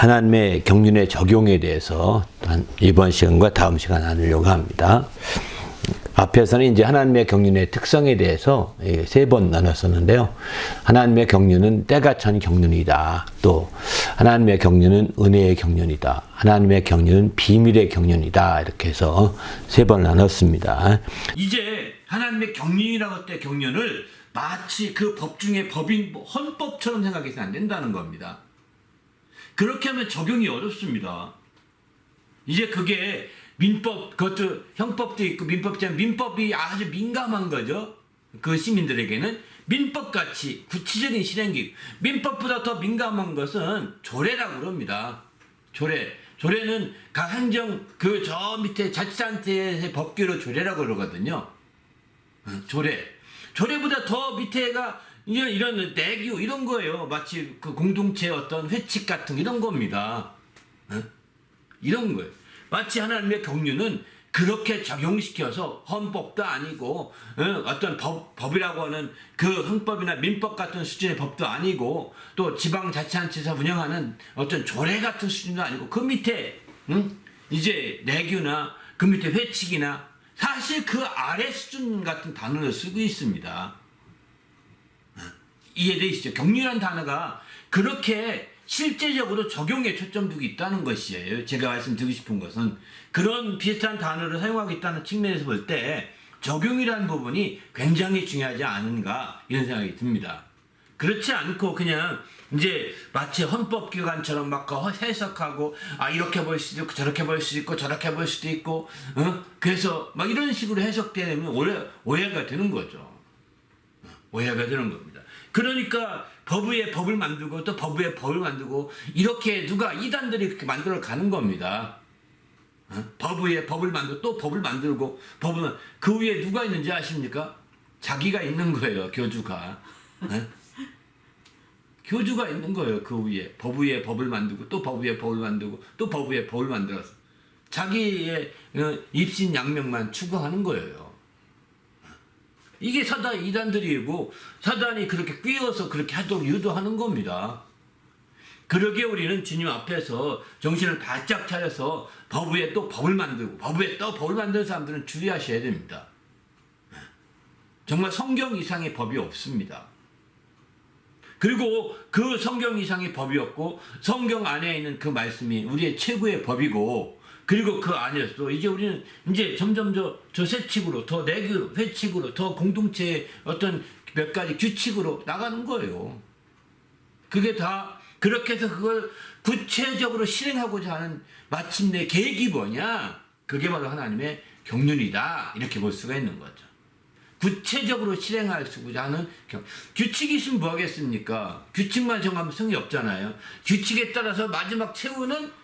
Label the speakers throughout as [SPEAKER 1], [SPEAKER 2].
[SPEAKER 1] 하나님의 경륜의 적용에 대해서 이번 시간과 다음 시간 나누려고 합니다. 앞에서는 이제 하나님의 경륜의 특성에 대해서 3번 나눴었는데요. 하나님의 경륜은 때가 찬 경륜이다. 또 하나님의 경륜은 은혜의 경륜이다. 하나님의 경륜은 비밀의 경륜이다. 이렇게 해서 3번 나눴습니다.
[SPEAKER 2] 이제 하나님의 경륜이라고 할 때 경륜을 마치 그 법 중에 법인 헌법처럼 생각해서는 안 된다는 겁니다. 그렇게 하면 적용이 어렵습니다. 이제 그게 민법, 그것도 형법도 있고 민법도 있고 민법이 아주 민감한 거죠. 그 시민들에게는 민법같이 구체적인 실행기, 민법보다 더 민감한 것은 조례라고 그럽니다. 조례는 각 행정 그 저 밑에 자치단체의 법규로 조례라고 그러거든요. 조례보다 더 밑에가 이런 내규 이런 거예요. 마치 그 공동체 어떤 회칙 같은 이런 겁니다. 이런 거예요. 마치 하나님의 경륜은 그렇게 적용시켜서 헌법도 아니고 어떤 법이라고 하는 그 헌법이나 민법 같은 수준의 법도 아니고 또 지방자치단체에서 운영하는 어떤 조례 같은 수준도 아니고 그 밑에 이제 내규나 그 밑에 회칙이나 사실 그 아래 수준 같은 단어를 쓰고 있습니다. 이해되시죠? 경륜이라는 단어가 그렇게 실제적으로 적용에 초점 두고 있다는 것이에요. 제가 말씀드리고 싶은 것은 그런 비슷한 단어를 사용하고 있다는 측면에서 볼 때 적용이라는 부분이 굉장히 중요하지 않은가 이런 생각이 듭니다. 그렇지 않고 그냥 이제 마치 헌법기관처럼 막 해석하고 이렇게 볼 수도 있고 저렇게 볼 수도 있고 저렇게 볼 수도 있고 그래서 막 이런 식으로 해석되면 오해가 되는 거죠. 오해가 되는 겁니다. 그러니까 법 위에 법을 만들고 또 법 위에 법을 만들고 이렇게 누가 이단들이 그렇게 만들어 가는 겁니다. 법 위에 법을 만들고 또 법을 만들고 법은 그 위에 누가 있는지 아십니까? 자기가 있는 거예요. 교주가. 교주가 있는 거예요. 그 위에 법 위에 법을 만들고 또 법 위에 법을 만들고 또 법 위에 법을 만들어서 자기의 입신양명만 추구하는 거예요. 이게 사단 이단들이고 사단이 그렇게 끼워서 그렇게 하도록 유도하는 겁니다. 그러기에 우리는 주님 앞에서 정신을 바짝 차려서 법 위에 또 법을 만들고 법 위에 또 법을 만드는 사람들은 주의하셔야 됩니다. 정말 성경 이상의 법이 없습니다. 그리고 그 성경 이상의 법이 없고 성경 안에 있는 그 말씀이 우리의 최고의 법이고 그리고 그 안에서 이제 우리는 이제 점점 저 세칙으로 더 내규로 회칙으로 더 공동체의 어떤 몇 가지 규칙으로 나가는 거예요. 그게 다 그렇게 해서 그걸 구체적으로 실행하고자 하는 마침내 계획이 뭐냐? 그게 바로 하나님의 경륜이다. 이렇게 볼 수가 있는 거죠. 구체적으로 실행할 수고자 하는 규칙이 있으면 뭐 하겠습니까? 규칙만 정하면 성이 없잖아요. 규칙에 따라서 마지막 최후는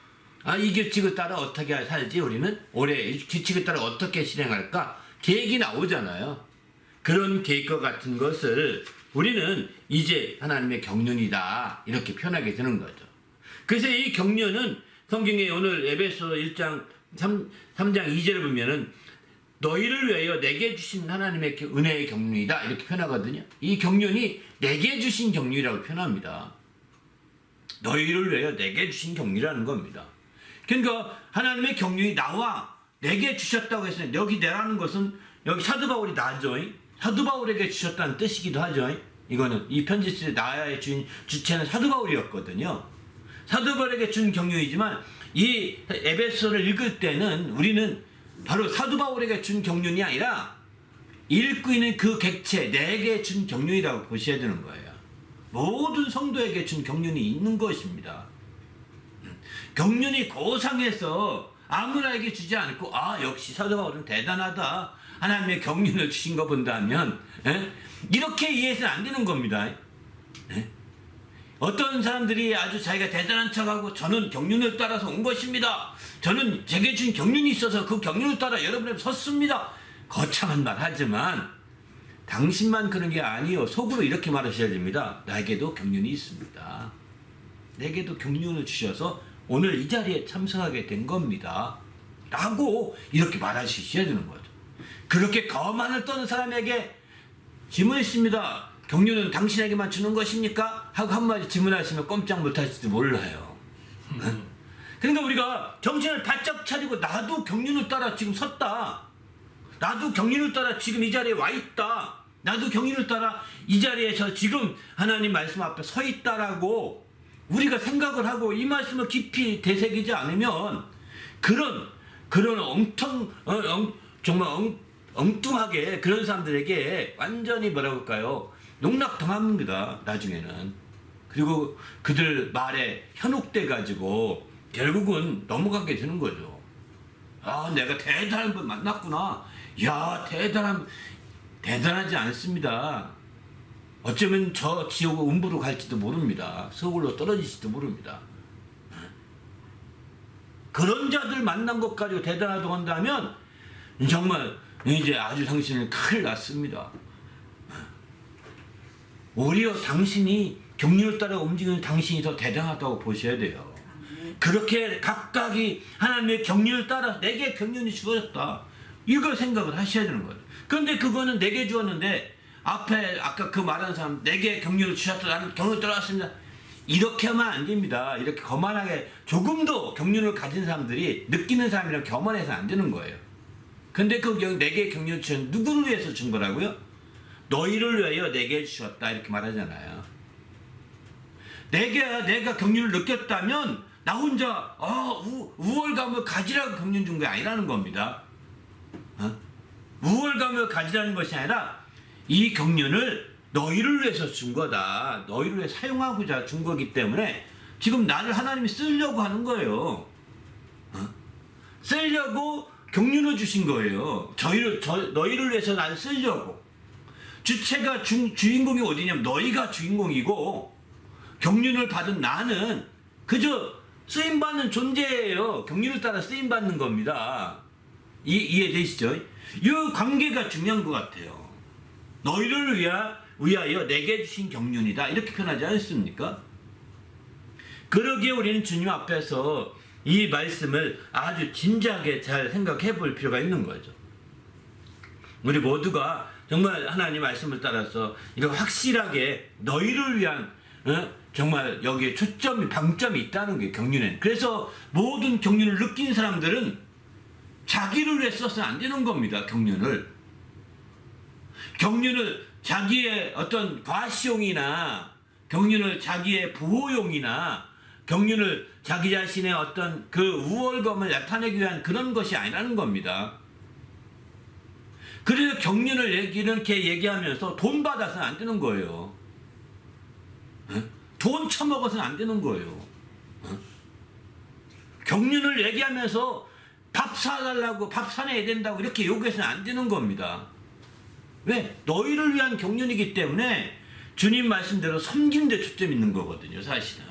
[SPEAKER 2] 이 규칙을 따라 어떻게 살지 우리는 올해 규칙을 따라 어떻게 실행할까 계획이 나오잖아요. 그런 계획과 같은 것을 우리는 이제 하나님의 경륜이다 이렇게 표현하게 되는 거죠. 그래서 이 경륜은 성경에 오늘 에베소 1장 3장 2절을 보면은 너희를 위하여 내게 주신 하나님의 은혜의 경륜이다 이렇게 표현하거든요. 이 경륜이 내게 주신 경륜이라고 표현합니다. 너희를 위하여 내게 주신 경륜이라는 겁니다. 그러니까 하나님의 경륜이 나와 내게 주셨다고 했으니 여기 내라는 것은 여기 사도 바울이 나죠. 사도 바울에게 주셨다는 뜻이기도 하죠. 이거는 이 편지의 나의 주체는 사도 바울이었거든요. 사도 바울에게 준 경륜이지만 이 에베소를 읽을 때는 우리는 바로 사도 바울에게 준 경륜이 아니라 읽고 있는 그 객체 내게 준 경륜이라고 보셔야 되는 거예요. 모든 성도에게 준 경륜이 있는 것입니다. 경륜이 고상해서 아무나에게 주지 않고 역시 사도 바울은 대단하다. 하나님의 경륜을 주신 거 본다면 이렇게 이해해서는 안 되는 겁니다. 어떤 사람들이 아주 자기가 대단한 척하고 저는 경륜을 따라서 온 것입니다. 저는 제게 준 경륜이 있어서 그 경륜을 따라 여러분 앞에 섰습니다. 거창한 말 하지만 당신만 그런 게 아니요. 속으로 이렇게 말하셔야 됩니다. 나에게도 경륜이 있습니다. 내게도 경륜을 주셔서 오늘 이 자리에 참석하게 된 겁니다. 라고 이렇게 말하셔야 되는 거죠. 그렇게 거만을 떠는 사람에게 질문했습니다. 경륜은 당신에게만 주는 것입니까? 하고 한마디 질문하시면 꼼짝 못하실지도 몰라요. 그러니까 우리가 정신을 바짝 차리고 나도 경륜을 따라 지금 섰다. 나도 경륜을 따라 지금 이 자리에 와 있다. 나도 경륜을 따라 이 자리에서 지금 하나님 말씀 앞에 서 있다라고 우리가 생각을 하고 이 말씀을 깊이 되새기지 않으면 그런 정말 엉뚱하게 그런 사람들에게 완전히 뭐라고 할까요? 농락당합니다. 나중에는. 그리고 그들 말에 현혹돼 가지고 결국은 넘어가게 되는 거죠. 아, 내가 대단한 분 만났구나. 야, 대단하지 않습니다. 어쩌면 저 지옥 음부로 갈지도 모릅니다. 서울로 떨어질지도 모릅니다. 그런 자들 만난 것 가지고 대단하다고 한다면 정말 이제 아주 당신은 큰일 났습니다. 오히려 당신이 경륜을 따라 움직이는 당신이 더 대단하다고 보셔야 돼요. 그렇게 각각이 하나님의 경륜을 따라 내게 경륜이 주어졌다. 이걸 생각을 하셔야 되는 거예요. 그런데 그거는 내게 주었는데 앞에 아까 그 말하는 사람 내게 경륜을 주셨다. 나는 경륜을 따라왔습니다. 이렇게 하면 안 됩니다. 이렇게 거만하게 조금도 경륜을 가진 사람들이 느끼는 사람이랑 겸언해서 안 되는 거예요. 근데 그 내게 경륜을 주신 누구를 위해서 준 거라고요? 너희를 위하여 내게 주셨다. 이렇게 말하잖아요. 내가 경륜을 느꼈다면 나 혼자 우월감을 가지라고 경륜 준 게 아니라는 겁니다. 우월감을 가지라는 것이 아니라 이 경륜을 너희를 위해서 준 거다. 너희를 위해 사용하고자 준 거기 때문에 지금 나를 하나님이 쓰려고 하는 거예요. 쓰려고 경륜을 주신 거예요. 너희를 위해서 나를 쓰려고. 주체가 주인공이 어디냐면 너희가 주인공이고 경륜을 받은 나는 그저 쓰임받는 존재예요. 경륜을 따라 쓰임받는 겁니다. 이해되시죠? 이 관계가 중요한 것 같아요. 너희를 위하여 내게 주신 경륜이다. 이렇게 표현하지 않습니까? 그러기에 우리는 주님 앞에서 이 말씀을 아주 진지하게 잘 생각해 볼 필요가 있는 거죠. 우리 모두가 정말 하나님 말씀을 따라서 이렇게 확실하게 너희를 위한 정말 여기에 초점이 방점이 있다는 게 경륜에는. 그래서 모든 경륜을 느낀 사람들은 자기를 위해 써서는 안 되는 겁니다. 경륜을 자기의 어떤 과시용이나 경륜을 자기의 부호용이나 경륜을 자기 자신의 어떤 그 우월감을 나타내기 위한 그런 것이 아니라는 겁니다. 그래서 경륜을 이렇게 얘기하면서 돈 받아서는 안 되는 거예요. 돈 처먹어서는 안 되는 거예요. 경륜을 얘기하면서 밥 사달라고 밥 사내야 된다고 이렇게 요구해서는 안 되는 겁니다. 왜? 너희를 위한 경륜이기 때문에 주님 말씀대로 섬기는 데 초점이 있는 거거든요. 사실은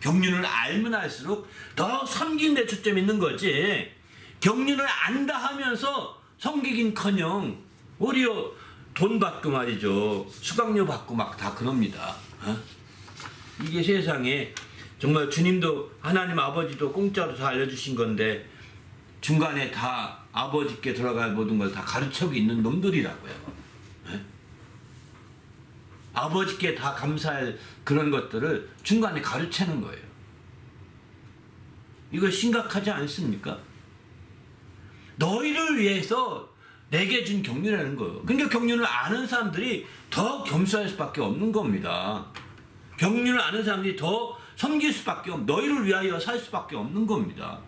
[SPEAKER 2] 경륜을 알면 알수록 더 섬기는 데 초점이 있는 거지, 경륜을 안다 하면서 섬기긴커녕 오히려 돈 받고 말이죠, 수강료 받고 막 다 그럽니다. 이게 세상에 정말 주님도 하나님 아버지도 공짜로 다 알려주신 건데 중간에 다 아버지께 들어갈 모든 걸 다 가르치고 있는 놈들이라고요. 아버지께 다 감사할 그런 것들을 중간에 가르치는 거예요. 이거 심각하지 않습니까? 너희를 위해서 내게 준 경륜이라는 거예요. 그러니까 경륜을 아는 사람들이 더 겸손할 수밖에 없는 겁니다. 경륜을 아는 사람들이 더 섬길 수밖에 너희를 위하여 살 수밖에 없는 겁니다.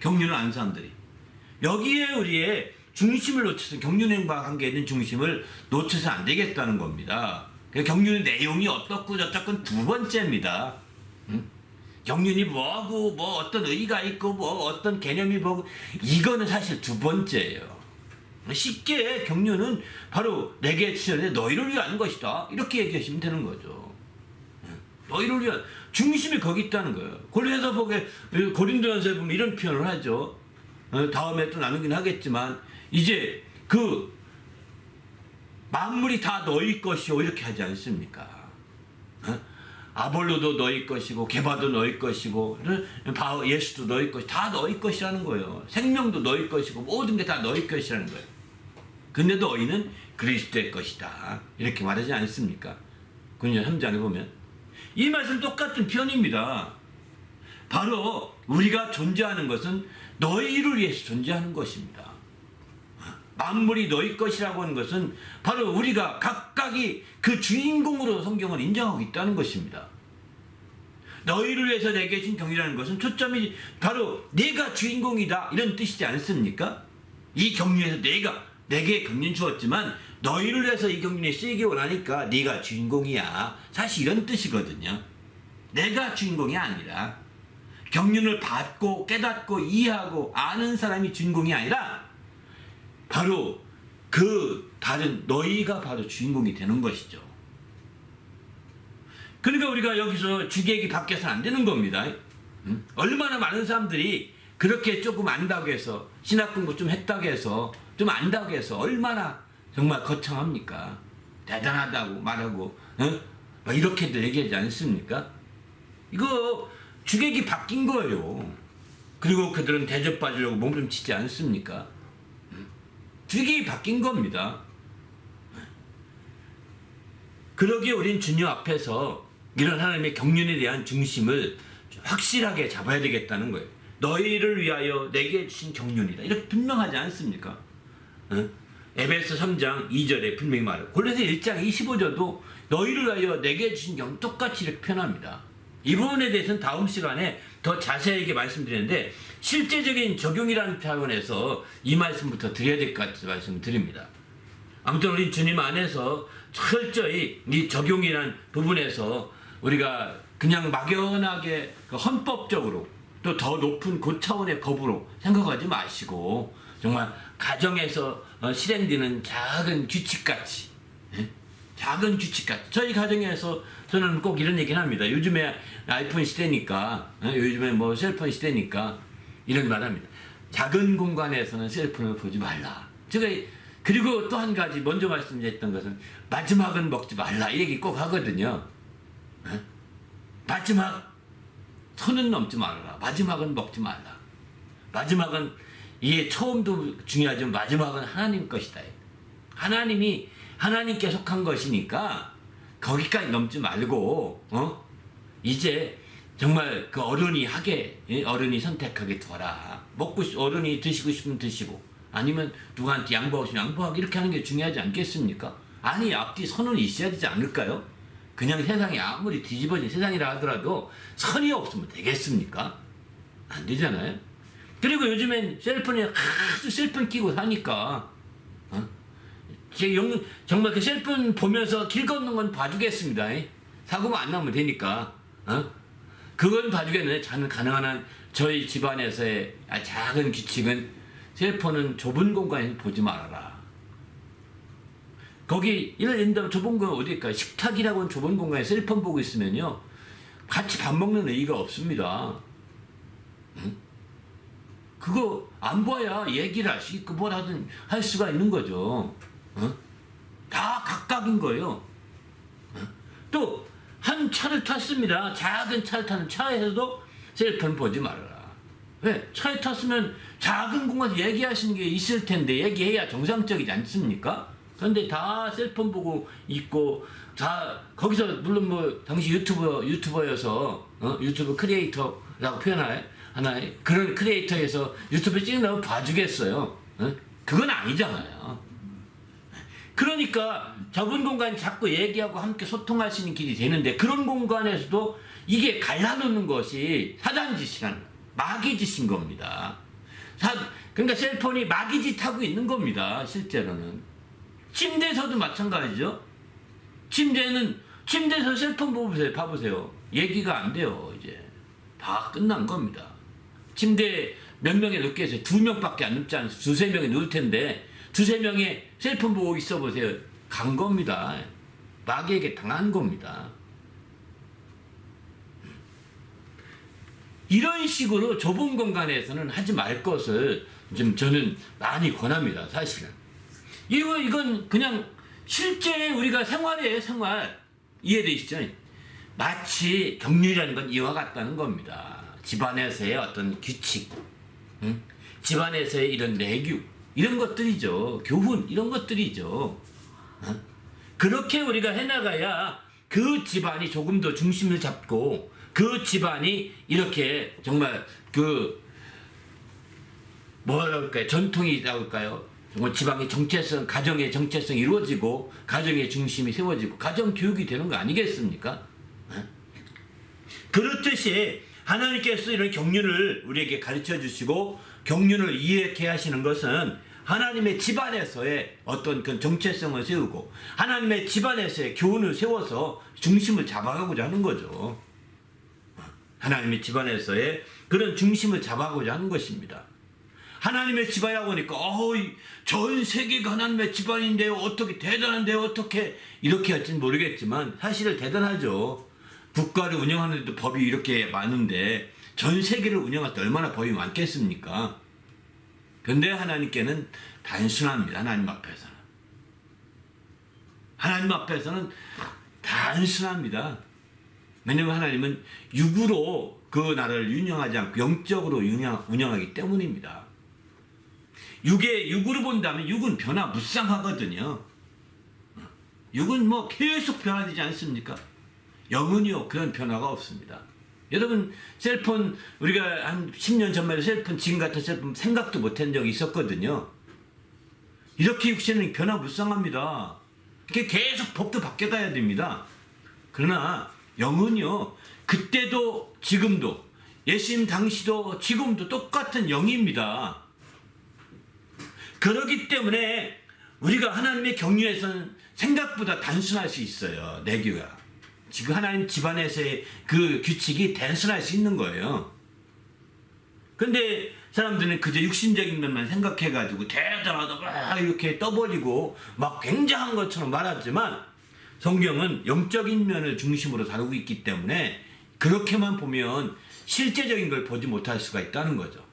[SPEAKER 2] 경륜을 아는 사람들이. 여기에 우리의 중심을 놓쳐서 경륜과 관계 있는 중심을 놓쳐서 안 되겠다는 겁니다. 경륜의 내용이 어떻고 저떻건 두 번째입니다. 경륜이 뭐하고 뭐 어떤 의의가 있고 뭐 어떤 개념이 뭐고 이거는 사실 두 번째예요. 쉽게 경륜은 바로 내게 주셨는데 너희를 위한 것이다. 이렇게 얘기하시면 되는 거죠. 너희를 위한 중심이 거기 있다는 거예요. 고린도전서에 보면 이런 표현을 하죠. 다음에 또 나누긴 하겠지만 이제 그 만물이 다 너희 것이오 이렇게 하지 않습니까? 아볼로도 너희 것이고 게바도 너희 것이고 예수도 너희 것이 다 너희 것이라는 거예요. 생명도 너희 것이고 모든 게 다 너희 것이라는 거예요. 근데 너희는 그리스도의 것이다 이렇게 말하지 않습니까? 고린도서 3장에 보면 이 말씀 똑같은 표현입니다. 바로 우리가 존재하는 것은 너희를 위해서 존재하는 것입니다. 만물이 너희 것이라고 하는 것은 바로 우리가 각각이 그 주인공으로 성경을 인정하고 있다는 것입니다. 너희를 위해서 내게 준 경이라는 것은 초점이 바로 내가 주인공이다 이런 뜻이지 않습니까? 이 경륜에서 내게 경륜 주었지만 너희를 위해서 이 경륜에 쓰이기 원하니까 네가 주인공이야. 사실 이런 뜻이거든요. 내가 주인공이 아니라 경륜을 받고 깨닫고 이해하고 아는 사람이 주인공이 아니라 바로 그 다른 너희가 바로 주인공이 되는 것이죠. 그러니까 우리가 여기서 주객이 바뀌어서는 안 되는 겁니다. 얼마나 많은 사람들이 그렇게 조금 안다고 해서 신학 공부 좀 했다고 해서 좀 안다고 해서 얼마나 정말 거창합니까? 대단하다고 말하고 막 이렇게들 얘기하지 않습니까? 이거 주객이 바뀐 거예요. 그리고 그들은 대접받으려고 몸부림치지 않습니까? 주객이 바뀐 겁니다. 그러기에 우린 주님 앞에서 이런 하나님의 경륜에 대한 중심을 확실하게 잡아야 되겠다는 거예요. 너희를 위하여 내게 주신 경륜이다. 이렇게 분명하지 않습니까? 에베소 3장 2절에 분명히 말해요. 골로새 1장 25절도 너희를 위하여 내게 주신 경륜 똑같이 이렇게 표현합니다. 이 부분에 대해서는 다음 시간에 더 자세하게 말씀드리는데 실제적인 적용이라는 차원에서 이 말씀부터 드려야 될 것 같아서 말씀드립니다. 아무튼 우리 주님 안에서 철저히 이 적용이라는 부분에서 우리가 그냥 막연하게 헌법적으로 또 더 높은 고차원의 법으로 생각하지 마시고 정말 가정에서 실행되는 작은 규칙같이 작은 규칙같이 저희 가정에서 저는 꼭 이런 얘기를 합니다. 요즘에 아이폰 시대니까 요즘에 뭐 셀폰 시대니까 이런 말 합니다. 작은 공간에서는 셀폰을 보지 말라. 제가 그리고 또 한 가지 먼저 말씀드렸던 것은 마지막은 먹지 말라 이 얘기 꼭 하거든요. 마지막 선은 넘지 말아라. 마지막은 먹지 말라. 마지막은 이게 처음도 중요하지만 마지막은 하나님 것이다. 하나님이 하나님께 속한 것이니까 거기까지 넘지 말고 이제 정말 그 어른이 선택하게 둬라. 어른이 드시고 싶으면 드시고 아니면 누구한테 양보하고 싶으면 양보하고 이렇게 하는 게 중요하지 않겠습니까? 아니 앞뒤 선은 있어야 되지 않을까요? 그냥 세상이 아무리 뒤집어진 세상이라 하더라도 선이 없으면 되겠습니까? 안 되잖아요. 그리고 요즘엔 셀폰에 아주 셀폰 끼고 사니까 정말 그 셀폰 보면서 길 걷는 건 봐주겠습니다. 사고만 안 나면 되니까 그건 봐주겠는데 저는 가능한 한 저희 집안에서의 작은 규칙은 셀폰은 좁은 공간에서 보지 말아라. 거기 예를 든다면 좁은 공간 어디일까요? 식탁이라고 하는 좁은 공간에 셀폰 보고 있으면요 같이 밥 먹는 의의가 없습니다. 그거 안 봐야 얘기를 할 수 있고 뭘 하든 할 수가 있는 거죠. 다 각각인 거예요. 또 한 차를 탔습니다. 작은 차를 타는 차에서도 셀폰 보지 말아라. 왜? 차에 탔으면 작은 공간에서 얘기하시는 게 있을 텐데 얘기해야 정상적이지 않습니까? 그런데 다 셀폰 보고 있고 다 거기서 물론 뭐 당시 유튜버여서 유튜브 크리에이터라고 하나의 그런 크리에이터에서 유튜브 찍는다고 봐주겠어요. 그건 아니잖아요. 그러니까 좁은 공간에 자꾸 얘기하고 함께 소통할 수 있는 길이 되는데 그런 공간에서도 이게 갈라놓는 것이 사단짓이라는 마귀짓인 겁니다. 그러니까 셀폰이 마귀짓하고 있는 겁니다. 실제로는. 침대에서도 마찬가지죠. 침대에서 셀폰 봐보세요. 얘기가 안 돼요. 이제 다 끝난 겁니다. 침대에 몇 명이 늦게 해서 2명밖에 안 눕지 않아서 2-3명이 누울 텐데 2-3명이 셀폰 보고 있어 보세요. 간 겁니다. 마귀에게 당한 겁니다. 이런 식으로 좁은 공간에서는 하지 말 것을 좀 저는 많이 권합니다. 사실은. 이건 그냥 실제 우리가 생활이에요. 생활. 이해되시죠? 마치 경륜이라는 건 이와 같다는 겁니다. 집안에서의 어떤 규칙, 집안에서의 이런 내규, 이런 것들이죠. 교훈, 이런 것들이죠. 그렇게 우리가 해나가야 그 집안이 조금 더 중심을 잡고 그 집안이 이렇게 정말 그 뭐라 그럴까요? 전통이 있다고 할까요? 정말 지방의 정체성, 가정의 정체성이 이루어지고 가정의 중심이 세워지고 가정 교육이 되는 거 아니겠습니까? 그렇듯이 하나님께서 이런 경륜을 우리에게 가르쳐 주시고 경륜을 이해케 하시는 것은 하나님의 집안에서의 어떤 그 정체성을 세우고 하나님의 집안에서의 교훈을 세워서 중심을 잡아가고자 하는 거죠. 하나님의 집안에서의 그런 중심을 잡아가고자 하는 것입니다. 하나님의 집안이라고 하니까 전 세계가 하나님의 집안인데요. 어떻게 대단한데요. 어떻게 이렇게 할지는 모르겠지만 사실은 대단하죠. 국가를 운영하는 데도 법이 이렇게 많은데 전 세계를 운영할 때 얼마나 법이 많겠습니까? 그런데 하나님께는 단순합니다. 하나님 앞에서는. 하나님 앞에서는 단순합니다. 왜냐하면 하나님은 육으로 그 나라를 운영하지 않고 영적으로 운영하기 때문입니다. 육으로 본다면 육은 변화무쌍하거든요. 육은 뭐 계속 변화되지 않습니까? 영은요 그런 변화가 없습니다. 여러분 셀폰 우리가 한 10년 전만 해도 셀폰 지금 같은 셀폰 생각도 못한 적이 있었거든요. 이렇게 육신은 변화무쌍합니다. 이렇게 계속 법도 바뀌어가야 됩니다. 그러나 영은요 그때도 지금도 예수님 당시도 지금도 똑같은 영입니다. 그렇기 때문에 우리가 하나님의 경륜에서는 생각보다 단순할 수 있어요. 내교가. 지금 하나님 집안에서의 그 규칙이 단순할 수 있는 거예요. 근데 사람들은 그저 육신적인 면만 생각해가지고 대단하다 막 이렇게 떠버리고 막 굉장한 것처럼 말하지만 성경은 영적인 면을 중심으로 다루고 있기 때문에 그렇게만 보면 실제적인 걸 보지 못할 수가 있다는 거죠.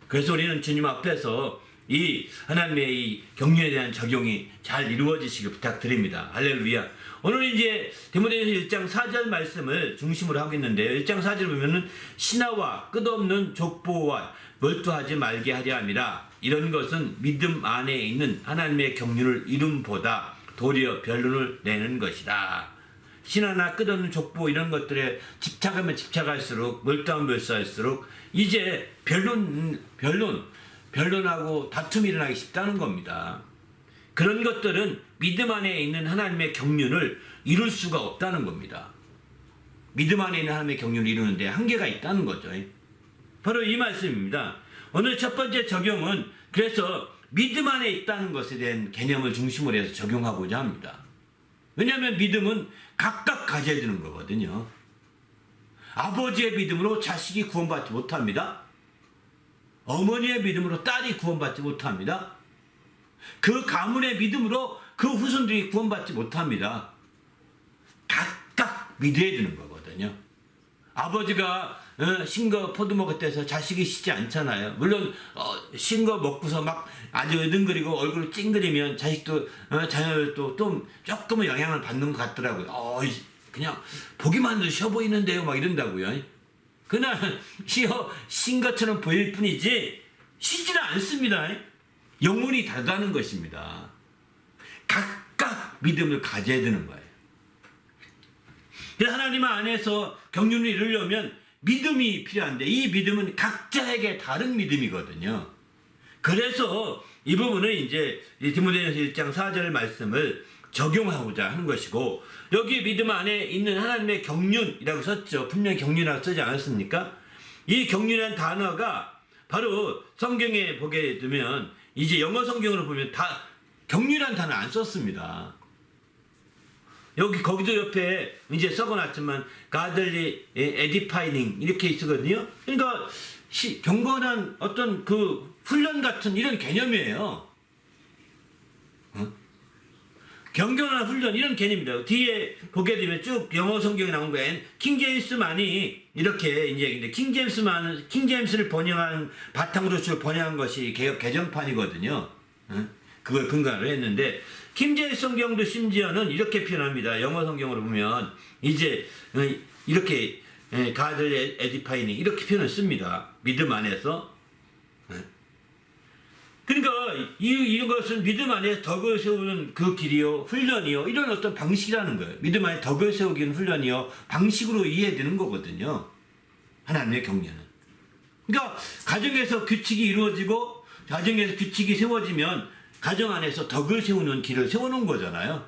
[SPEAKER 2] 그래서 우리는 주님 앞에서 이 하나님의 이 경륜에 대한 적용이 잘 이루어지시길 부탁드립니다. 할렐루야. 오늘 이제 디모데전서 1장 4절 말씀을 중심으로 하고 있는데요. 1장 4절 보면은 신하와 끝없는 족보와 몰두하지 말게 하려 함이라. 이런 것은 믿음 안에 있는 하나님의 경륜을 이름보다 도리어 변론을 내는 것이다. 신하나 끝없는 족보 이런 것들에 집착하면 집착할수록 몰두하면 몰두할수록 이제 변론하고 다툼이 일어나기 쉽다는 겁니다. 그런 것들은 믿음 안에 있는 하나님의 경륜을 이룰 수가 없다는 겁니다. 믿음 안에 있는 하나님의 경륜을 이루는데 한계가 있다는 거죠. 바로 이 말씀입니다. 오늘 첫 번째 적용은 그래서 믿음 안에 있다는 것에 대한 개념을 중심으로 해서 적용하고자 합니다. 왜냐하면 믿음은 각각 가져야 되는 거거든요. 아버지의 믿음으로 자식이 구원받지 못합니다. 어머니의 믿음으로 딸이 구원받지 못합니다. 그 가문의 믿음으로 그 후손들이 구원받지 못합니다. 각각 믿어야 되는 거거든요. 아버지가 신거 포도 먹을 때서 자식이 쉬지 않잖아요. 물론 신거 먹고서 막 아주 으등거리고 얼굴을 찡그리면 자식도 자녀들도 좀 조금은 영향을 받는 것 같더라고요. 그냥 보기만 해도 쉬어 보이는데요 막 이런다고요. 그날 쉰 것처럼 보일 뿐이지 쉬지는 않습니다. 영혼이 다르다는 것입니다. 각각 믿음을 가져야 되는 거예요. 하나님 안에서 경륜을 이루려면 믿음이 필요한데 이 믿음은 각자에게 다른 믿음이거든요. 그래서 이 부분은 이제 디모데전서 1장 4절 말씀을 적용하고자 하는 것이고 여기 믿음 안에 있는 하나님의 경륜이라고 썼죠. 분명히 경륜이라고 쓰지 않았습니까? 이 경륜이라는 단어가 바로 성경에 보게 되면 이제 영어 성경으로 보면 다 경륜이라는 단어 안 썼습니다. 거기도 옆에 이제 써놨지만 godly edifying 이렇게 있거든요. 그러니까 경건한 어떤 그 훈련 같은 이런 개념이에요. 경건한 훈련 이런 개념입니다. 뒤에 보게 되면 쭉 영어 성경에 나온 거예요. 킹제임스만이 이렇게 이제 킹제임스를 번역한 바탕으로 쭉 번역한 것이 개역 개정판이거든요. 그걸 근거로 했는데 킹제임스 성경도 심지어는 이렇게 표현합니다. 영어 성경으로 보면 이제 이렇게 godly edifying 이렇게 표현을 씁니다. 믿음 안에서. 그러니까 이런 것은 믿음 안에 덕을 세우는 그 길이요, 훈련이요, 이런 어떤 방식이라는 거예요. 믿음 안에 덕을 세우기는 훈련이요, 방식으로 이해되는 거거든요. 하나님의 격려는. 그러니까 가정에서 규칙이 이루어지고 가정에서 규칙이 세워지면 가정 안에서 덕을 세우는 길을 세우는 거잖아요.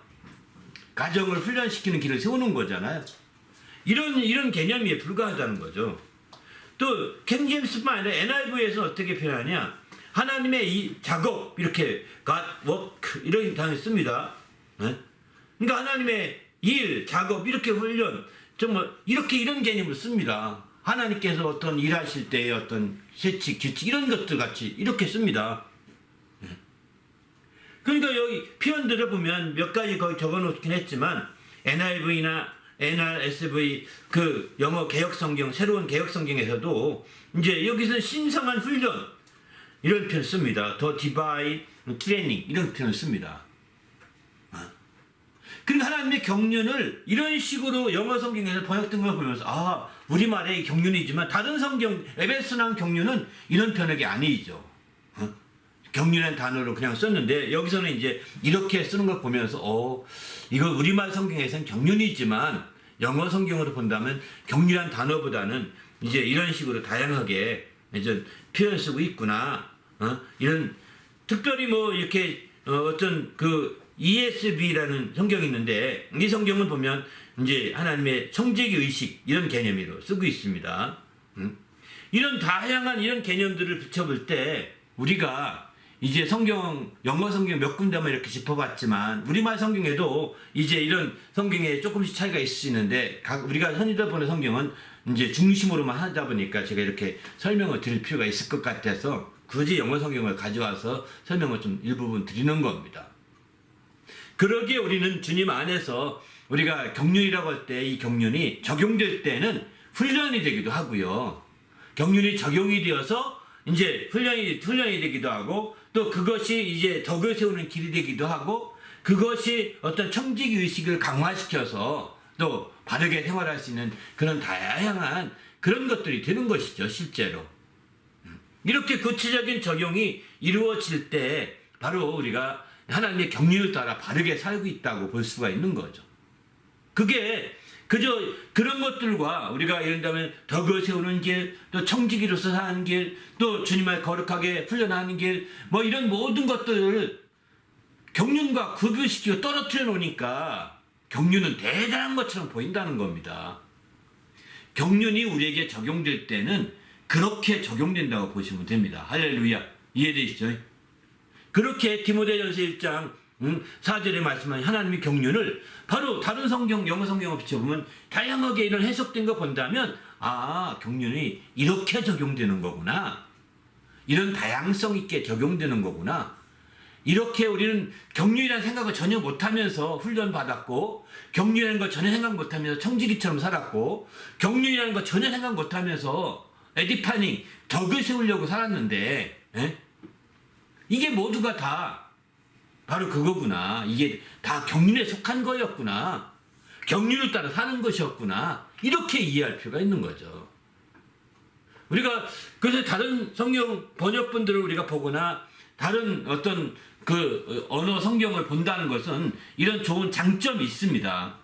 [SPEAKER 2] 가정을 훈련시키는 길을 세우는 거잖아요. 이런 개념에 불과하다는 거죠. 또 킹제임스뿐만 아니라 NIV에서 어떻게 표현하냐? 하나님의 이 작업 이렇게 God work 이런 단어 씁니다. 네? 그러니까 하나님의 일, 작업 이렇게 훈련 정말 이렇게 이런 개념을 씁니다. 하나님께서 어떤 일하실 때의 어떤 세칙, 규칙 이런 것들 같이 이렇게 씁니다. 네. 그러니까 여기 표현들을 보면 몇 가지 거기 적어놓긴 했지만 NIV나 NRSV 그 영어 개혁성경 새로운 개혁성경에서도 이제 여기서 신성한 훈련 이런 표현 씁니다. 더 디바인 트레이닝 이런 표현을 씁니다. 그러니까 하나님의 경륜을 이런 식으로 영어 성경에서 번역된 걸 보면서 아 우리말의 경륜이지만 다른 성경 에베소나 경륜은 이런 번역이 아니죠. 경륜이라는 단어로 그냥 썼는데 여기서는 이제 이렇게 쓰는 걸 보면서 이거 우리말 성경에서는 경륜이지만 영어 성경으로 본다면 경륜이라는 단어보다는 이제 이런 식으로 다양하게 이제 표현 쓰고 있구나. 이런 특별히 뭐 이렇게 어떤 그 ESV라는 성경이 있는데 이 성경을 보면 이제 하나님의 청지기 의식 이런 개념으로 쓰고 있습니다. 이런 다양한 이런 개념들을 붙여볼 때 우리가 이제 성경 영어 성경 몇 군데만 이렇게 짚어봤지만 우리말 성경에도 이제 이런 성경에 조금씩 차이가 있으시는데 우리가 흔히들 보는 성경은 이제 중심으로만 하다 보니까 제가 이렇게 설명을 드릴 필요가 있을 것 같아서 굳이 영어 성경을 가져와서 설명을 좀 일부분 드리는 겁니다. 그러기에 우리는 주님 안에서 우리가 경륜이라고 할 때 이 경륜이 적용될 때는 훈련이 되기도 하고요. 경륜이 적용이 되어서 이제 훈련이 되기도 하고 또 그것이 이제 덕을 세우는 길이 되기도 하고 그것이 어떤 청지기 의식을 강화시켜서 또 바르게 생활할 수 있는 그런 다양한 그런 것들이 되는 것이죠, 실제로. 이렇게 구체적인 적용이 이루어질 때 바로 우리가 하나님의 경륜을 따라 바르게 살고 있다고 볼 수가 있는 거죠. 그게 그저 그런 것들과 우리가 예를 들면 덕을 세우는 길, 또 청지기로서 사는 길, 또 주님을 거룩하게 훈련하는 길, 뭐 이런 모든 것들을 경륜과 구별시키고 떨어뜨려 놓으니까 경륜은 대단한 것처럼 보인다는 겁니다. 경륜이 우리에게 적용될 때는 그렇게 적용된다고 보시면 됩니다. 할렐루야. 이해되시죠? 그렇게 디모데전서 1장 4절에 말씀한 하나님의 경륜을 바로 다른 성경, 영어 성경을 비춰보면 다양하게 이런 해석된 거 본다면 아, 경륜이 이렇게 적용되는 거구나. 이런 다양성 있게 적용되는 거구나. 이렇게 우리는 경륜이라는 생각을 전혀 못하면서 훈련받았고 경륜이라는 걸 전혀 생각 못하면서 청지기처럼 살았고 경륜이라는 걸 전혀 생각 못하면서 에디파닝, 덕을 세우려고 살았는데 이게 모두가 다 바로 그거구나. 이게 다 경륜에 속한 거였구나. 경륜을 따라 사는 것이었구나. 이렇게 이해할 필요가 있는 거죠. 우리가 그래서 다른 성경 번역본들을 우리가 보거나 다른 어떤 그 언어 성경을 본다는 것은 이런 좋은 장점이 있습니다.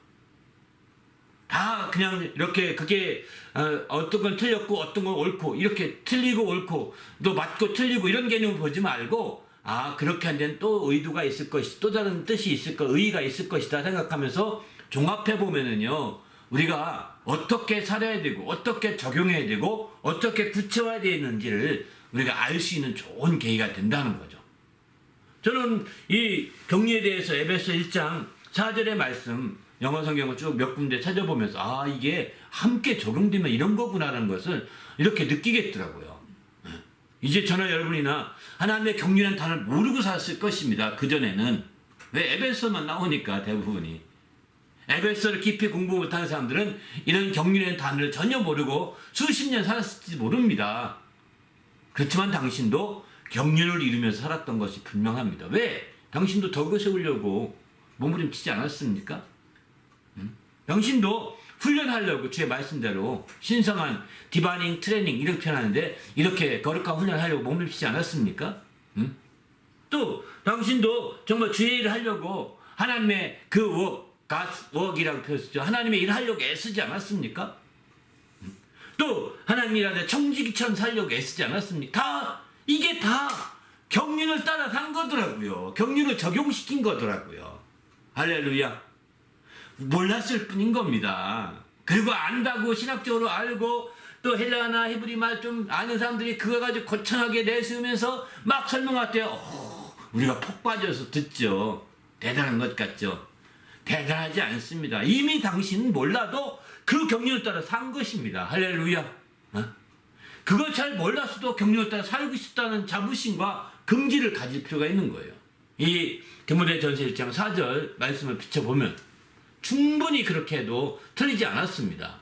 [SPEAKER 2] 다 그냥 이렇게 그게 어떤 건 틀렸고 어떤 건 옳고 이렇게 틀리고 옳고 또 맞고 틀리고 이런 개념을 보지 말고 아 그렇게 한 데는 또 의도가 있을 것이 또 다른 뜻이 있을 것 의의가 있을 것이다 생각하면서 종합해 보면은요 우리가 어떻게 살아야 되고 어떻게 적용해야 되고 어떻게 구체화해야 되는지를 우리가 알 수 있는 좋은 계기가 된다는 거죠. 저는 이 경륜에 대해서 에베소 1장 4절의 말씀 영어 성경을 쭉 몇 군데 찾아보면서 아 이게 함께 적용되면 이런 거구나라는 것을 이렇게 느끼겠더라고요. 이제 저나 여러분이나 하나님의 경륜이라는 단어를 모르고 살았을 것입니다. 그전에는. 왜 에베소만 나오니까 대부분이. 에베소를 깊이 공부 못하는 사람들은 이런 경륜이라는 단어를 전혀 모르고 수십 년 살았을지 모릅니다. 그렇지만 당신도 경륜을 이루면서 살았던 것이 분명합니다. 왜? 당신도 덕을 세우려고 몸부림치지 않았습니까? 당신도 훈련하려고 주의 말씀대로 신성한 디바이닝 트레이닝 이렇게 표현하는데 이렇게 거룩한 훈련하려고 몸부림치지 않았습니까? 또 당신도 정말 주의 일을 하려고 하나님의 그 God's work이라고 표현했죠. 하나님의 일을 하려고 애쓰지 않았습니까? 또 하나님이라는 청지기처럼 살려고 애쓰지 않았습니까? 이게 다 경륜을 따라 산 거더라고요. 경륜을 적용시킨 거더라고요. 할렐루야. 몰랐을 뿐인 겁니다. 그리고 안다고 신학적으로 알고 또 헬라나 히브리 말 좀 아는 사람들이 그거 가지고 거창하게 내세우면서 막 설명할때요. 우리가 폭 빠져서 듣죠. 대단한 것 같죠. 대단하지 않습니다. 이미 당신은 몰라도 그 경륜을 따라 산 것입니다. 할렐루야. 그걸 잘 몰랐어도 경륜을 따라 살고 있었다는 자부심과 긍지를 가질 필요가 있는 거예요. 이 디모데전서 1장 4절 말씀을 비춰보면 충분히 그렇게 해도 틀리지 않았습니다.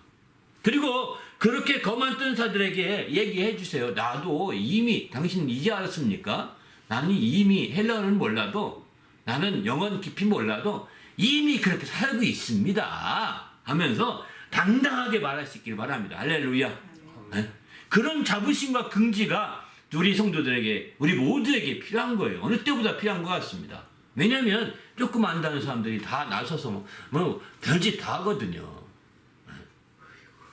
[SPEAKER 2] 그리고 그렇게 거만 뜬 사들에게 얘기해 주세요. 나도 이미, 당신은 이제 알았습니까? 나는 이미 헬라어를 몰라도, 나는 영어는 깊이 몰라도 이미 그렇게 살고 있습니다 하면서 당당하게 말할 수 있기를 바랍니다. 할렐루야. 네? 그런 자부심과 긍지가 우리 성도들에게, 우리 모두에게 필요한 거예요. 어느 때보다 필요한 것 같습니다. 왜냐하면 조금 안다는 사람들이 다 나서서 뭐 별짓 다 하거든요.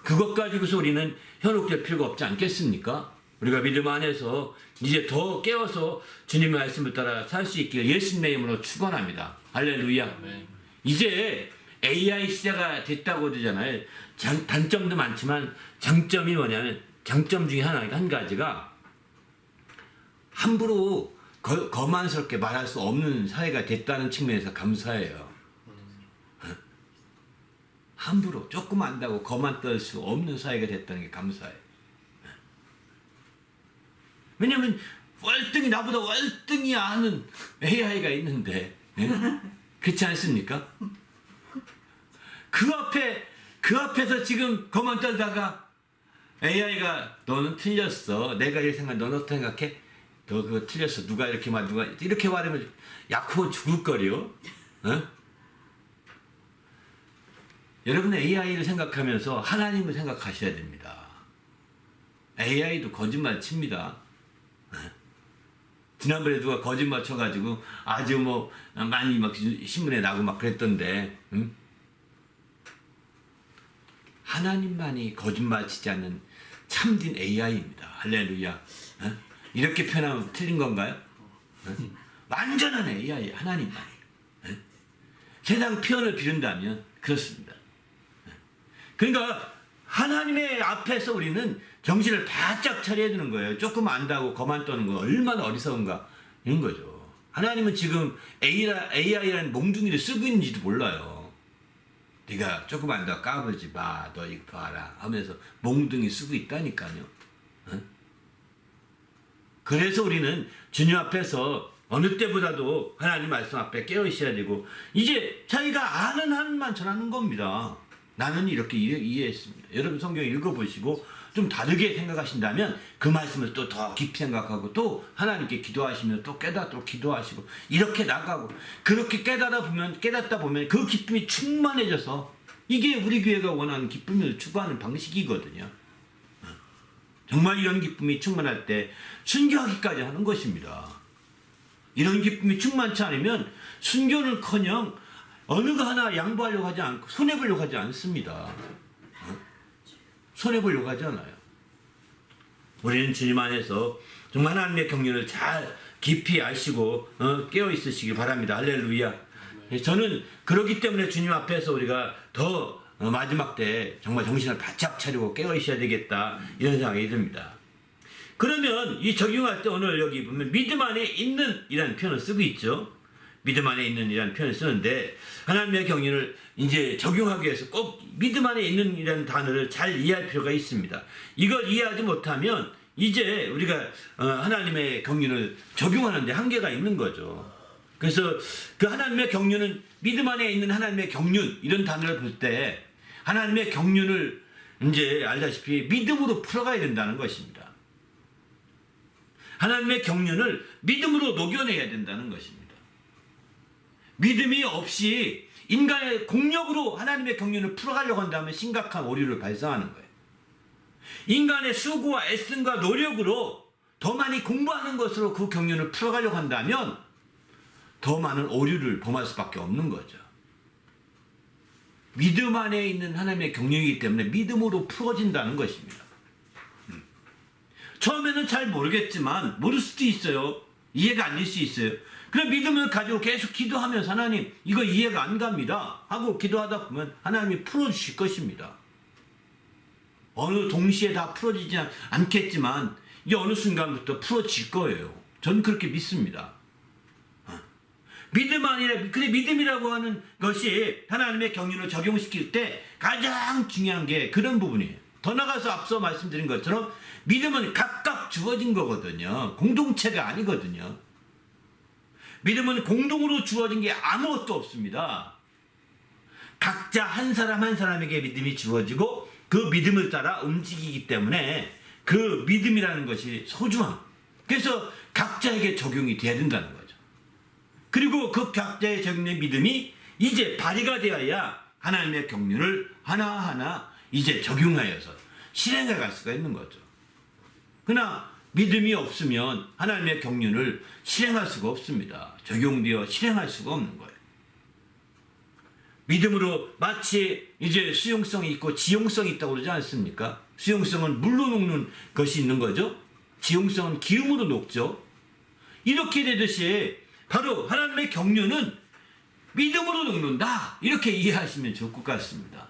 [SPEAKER 2] 그것 가지고서 우리는 현혹될 필요가 없지 않겠습니까? 우리가 믿음 안에서 이제 더 깨워서 주님의 말씀을 따라 살 수 있길 예수님의 이름으로 축원합니다. 할렐루야. 이제 AI 시대가 됐다고 그러잖아요. 단점도 많지만 장점이 뭐냐면, 장점 중에 한 가지가 함부로 거만스럽게 말할 수 없는 사회가 됐다는 측면에서 감사해요. 함부로 조금 안다고 거만 떨 수 없는 사회가 됐다는 게 감사해요. 왜냐면 월등히 나보다 월등히 아는 AI가 있는데, 그렇지 않습니까? 그 앞에서 지금 거만 떨다가 AI가 너는 틀렸어. 내가 이렇게 생각해. 너는 어떻게 생각해? 너 그거 틀렸어. 누가 이렇게 말하면 약호 죽을 거리요. 여러분 AI를 생각하면서 하나님을 생각하셔야 됩니다. AI도 거짓말 칩니다. 지난번에 누가 거짓말 쳐가지고 아주 뭐 많이 막 신문에 나고 막 그랬던데, 하나님만이 거짓말 치지 않는 참된 AI입니다. 할렐루야. 이렇게 표현하면 틀린 건가요? 완전한 AI, 하나님만. 세상 표현을 비른다면 그렇습니다. 그러니까 하나님의 앞에서 우리는 정신을 바짝 차려야 되는 거예요. 조금 안다고 거만 떠는 거 얼마나 어리석은가 이런 거죠. 하나님은 지금 AI라는 몽둥이를 쓰고 있는지도 몰라요. 네가 조금 안다고 까불지 마. 너 이거 봐라 하면서 몽둥이 쓰고 있다니까요. 그래서 우리는 주님 앞에서 어느 때보다도 하나님 말씀 앞에 깨어 있어야 되고, 이제 자기가 아는 한만 전하는 겁니다. 나는 이렇게 이해했습니다. 여러분 성경 읽어보시고 좀 다르게 생각하신다면 그 말씀을 또 더 깊이 생각하고 또 하나님께 기도하시면 또 깨닫도록 기도하시고 이렇게 나가고, 그렇게 깨닫다 보면 그 기쁨이 충만해져서 이게 우리 교회가 원하는 기쁨을 추구하는 방식이거든요. 정말 이런 기쁨이 충만할 때 순교하기까지 하는 것입니다. 이런 기쁨이 충만치 않으면 순교는커녕 어느 거 하나 양보하려고 하지 않고 손해보려고 하지 않습니다. 손해보려고 하지 않아요. 우리는 주님 안에서 정말 하나님의 경륜을 잘 깊이 아시고 깨어있으시기 바랍니다. 할렐루야. 저는 그렇기 때문에 주님 앞에서 우리가 더 마지막 때 정말 정신을 바짝 차리고 깨어있어야 되겠다 이런 생각이 듭니다. 그러면 이 적용할 때 오늘 여기 보면 믿음 안에 있는 이라는 표현을 쓰고 있죠. 믿음 안에 있는 이라는 표현을 쓰는데, 하나님의 경륜을 이제 적용하기 위해서 꼭 믿음 안에 있는 이라는 단어를 잘 이해할 필요가 있습니다. 이걸 이해하지 못하면 이제 우리가 하나님의 경륜을 적용하는 데 한계가 있는 거죠. 그래서 그 하나님의 경륜은, 믿음 안에 있는 하나님의 경륜 이런 단어를 볼 때 하나님의 경륜을 이제 알다시피 믿음으로 풀어가야 된다는 것입니다. 하나님의 경륜을 믿음으로 녹여내야 된다는 것입니다. 믿음이 없이 인간의 공력으로 하나님의 경륜을 풀어가려고 한다면 심각한 오류를 발생하는 거예요. 인간의 수고와 애씀과 노력으로 더 많이 공부하는 것으로 그 경륜을 풀어가려고 한다면 더 많은 오류를 범할 수밖에 없는 거죠. 믿음 안에 있는 하나님의 경륜이기 때문에 믿음으로 풀어진다는 것입니다. 처음에는 잘 모르겠지만 모를 수도 있어요. 이해가 안 될 수 있어요. 그럼 믿음을 가지고 계속 기도하면서 하나님 이거 이해가 안 갑니다 하고 기도하다 보면 하나님이 풀어주실 것입니다. 어느 동시에 다 풀어지지 않겠지만 이 어느 순간부터 풀어질 거예요. 저는 그렇게 믿습니다. 믿음 아니라 근데 믿음이라고 하는 것이 하나님의 경륜을 적용시킬 때 가장 중요한 게 그런 부분이에요. 더 나가서 앞서 말씀드린 것처럼 믿음은 각각 주어진 거거든요. 공동체가 아니거든요. 믿음은 공동으로 주어진 게 아무것도 없습니다. 각자 한 사람 한 사람에게 믿음이 주어지고 그 믿음을 따라 움직이기 때문에 그 믿음이라는 것이 소중함. 그래서 각자에게 적용이 돼야 된다는 거죠. 그리고 그 각자의 적용된 믿음이 이제 발휘가 되어야 하나님의 경륜을 하나하나 이제 적용하여서 실행해 갈 수가 있는 거죠. 그러나 믿음이 없으면 하나님의 경륜을 실행할 수가 없습니다. 적용되어 실행할 수가 없는 거예요. 믿음으로 마치 이제 수용성이 있고 지용성이 있다고 그러지 않습니까? 수용성은 물로 녹는 것이 있는 거죠. 지용성은 기름으로 녹죠. 이렇게 되듯이 바로 하나님의 경륜은 믿음으로 녹는다. 이렇게 이해하시면 좋을 것 같습니다.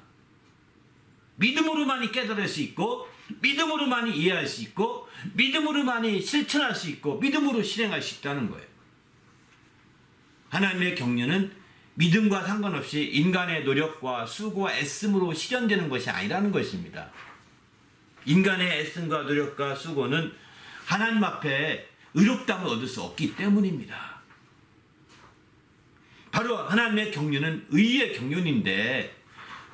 [SPEAKER 2] 믿음으로만이 깨달을 수 있고 믿음으로만이 이해할 수 있고 믿음으로만이 실천할 수 있고 믿음으로 실행할 수 있다는 거예요. 하나님의 경륜은 믿음과 상관없이 인간의 노력과 수고와 애씀으로 실현되는 것이 아니라는 것입니다. 인간의 애씀과 노력과 수고는 하나님 앞에 의롭다함을 얻을 수 없기 때문입니다. 바로 하나님의 경륜은 의의 경륜인데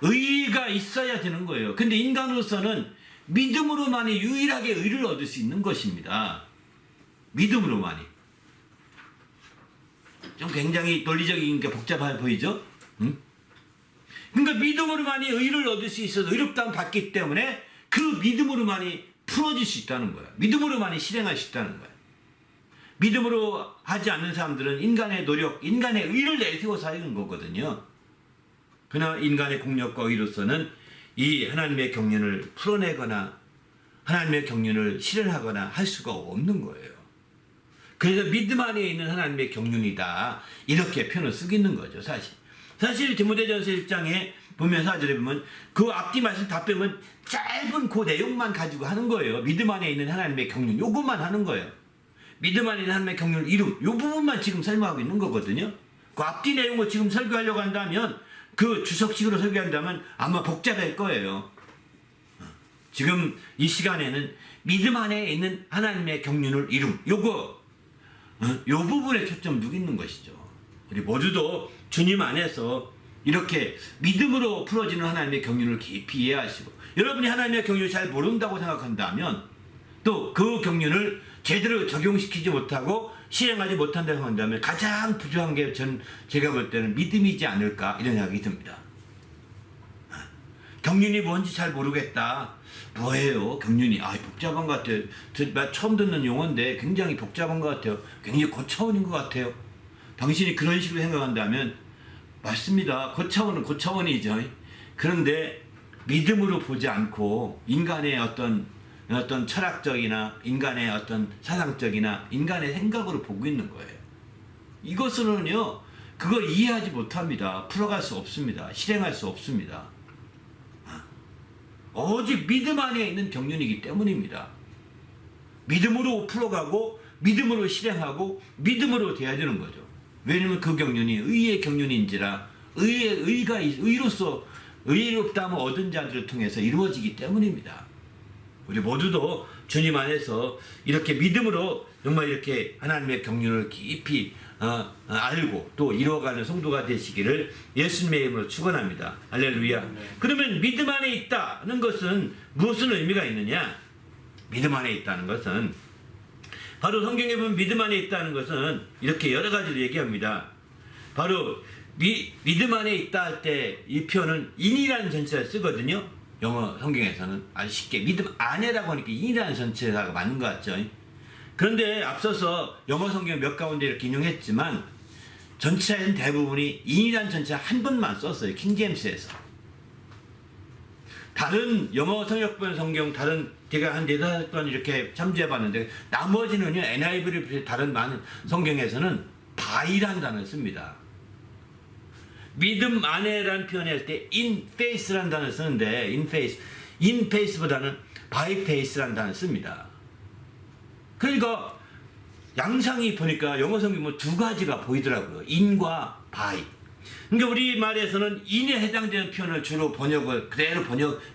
[SPEAKER 2] 의가 있어야 되는 거예요. 근데 인간으로서는 믿음으로만이 유일하게 의를 얻을 수 있는 것입니다. 믿음으로만이. 좀 굉장히 논리적인 게 복잡해 보이죠? 응? 그러니까 믿음으로만이 의를 얻을 수 있어서 의롭다함을 받기 때문에 그 믿음으로만이 풀어질 수 있다는 거예요. 믿음으로만이 실행할 수 있다는 거예요. 믿음으로 하지 않는 사람들은 인간의 노력, 인간의 의를 내세워서 하는 거거든요. 그러나 인간의 공력과 의로서는 이 하나님의 경륜을 풀어내거나 하나님의 경륜을 실현하거나 할 수가 없는 거예요. 그래서 믿음 안에 있는 하나님의 경륜이다. 이렇게 표현을 쓰고 있는 거죠, 사실. 사실 디모데전서 1장에 보면 4절에 보면 그 앞뒤 말씀 다 빼면 짧은 그 내용만 가지고 하는 거예요. 믿음 안에 있는 하나님의 경륜, 요것만 하는 거예요. 믿음 안에 있는 하나님의 경륜 이름, 요 부분만 지금 설명하고 있는 거거든요. 그 앞뒤 내용을 지금 설교하려고 한다면 그 주석식으로 설교한다면 아마 복잡할 거예요. 지금 이 시간에는 믿음 안에 있는 하나님의 경륜을 이룸, 요 부분에 초점 두고 있는 것이죠. 우리 모두도 주님 안에서 이렇게 믿음으로 풀어지는 하나님의 경륜을 깊이 이해하시고 여러분이 하나님의 경륜을 잘 모른다고 생각한다면 또 그 경륜을 제대로 적용시키지 못하고 실행하지 못한다고 한다면 가장 부족한 게 제가 볼 때는 믿음이지 않을까 이런 생각이 듭니다. 경륜이 뭔지 잘 모르겠다. 뭐예요? 경륜이 복잡한 것 같아요. 처음 듣는 용어인데 굉장히 복잡한 것 같아요. 굉장히 고차원인 것 같아요. 당신이 그런 식으로 생각한다면 맞습니다. 고차원은 고차원이죠. 그런데 믿음으로 보지 않고 인간의 어떤 철학적이나 인간의 어떤 사상적이나 인간의 생각으로 보고 있는 거예요. 이것으로는요, 그걸 이해하지 못합니다. 풀어갈 수 없습니다. 실행할 수 없습니다. 오직 믿음 안에 있는 경륜이기 때문입니다. 믿음으로 풀어가고 믿음으로 실행하고 믿음으로 돼야 되는 거죠. 왜냐하면 그 경륜이 의의 경륜인지라 의로서 의롭다함을 얻은 자들을 통해서 이루어지기 때문입니다. 우리 모두도 주님 안에서 이렇게 믿음으로 정말 이렇게 하나님의 경륜을 깊이 알고 또 이루어가는 성도가 되시기를 예수님의 이름으로 축원합니다. 할렐루야. 그러면 믿음 안에 있다는 것은 무슨 의미가 있느냐? 믿음 안에 있다는 것은 바로 성경에 보면 믿음 안에 있다는 것은 이렇게 여러 가지로 얘기합니다. 바로 믿음 안에 있다 할 때 이 표현은 in이라는 전체를 쓰거든요. 영어 성경에서는 아주 쉽게 믿음 안에라고 하니까 in이라는 전체가 맞는 것 같죠. 그런데 앞서서 영어 성경 몇 가운데 이렇게 인용했지만 전체는 대부분이 인이란 전체 한 번만 썼어요. 킹제임스에서. 다른 영어 성역본 성경 다른 제가 한 4-5권 이렇게 참조해 봤는데 나머지는요 NIV를 비롯해 다른 많은 성경에서는 by라는 단어를 씁니다. 믿음 안에라는 표현을 할 때 in faith라는 단어를 쓰는데 in faith보다는 by faith라는 단어를 씁니다. 그러니까 양상이 보니까 영어 성경 뭐 두 가지가 보이더라고요. in과 by. 그러니까 우리 말에서는 in에 해당되는 표현을 주로 그대로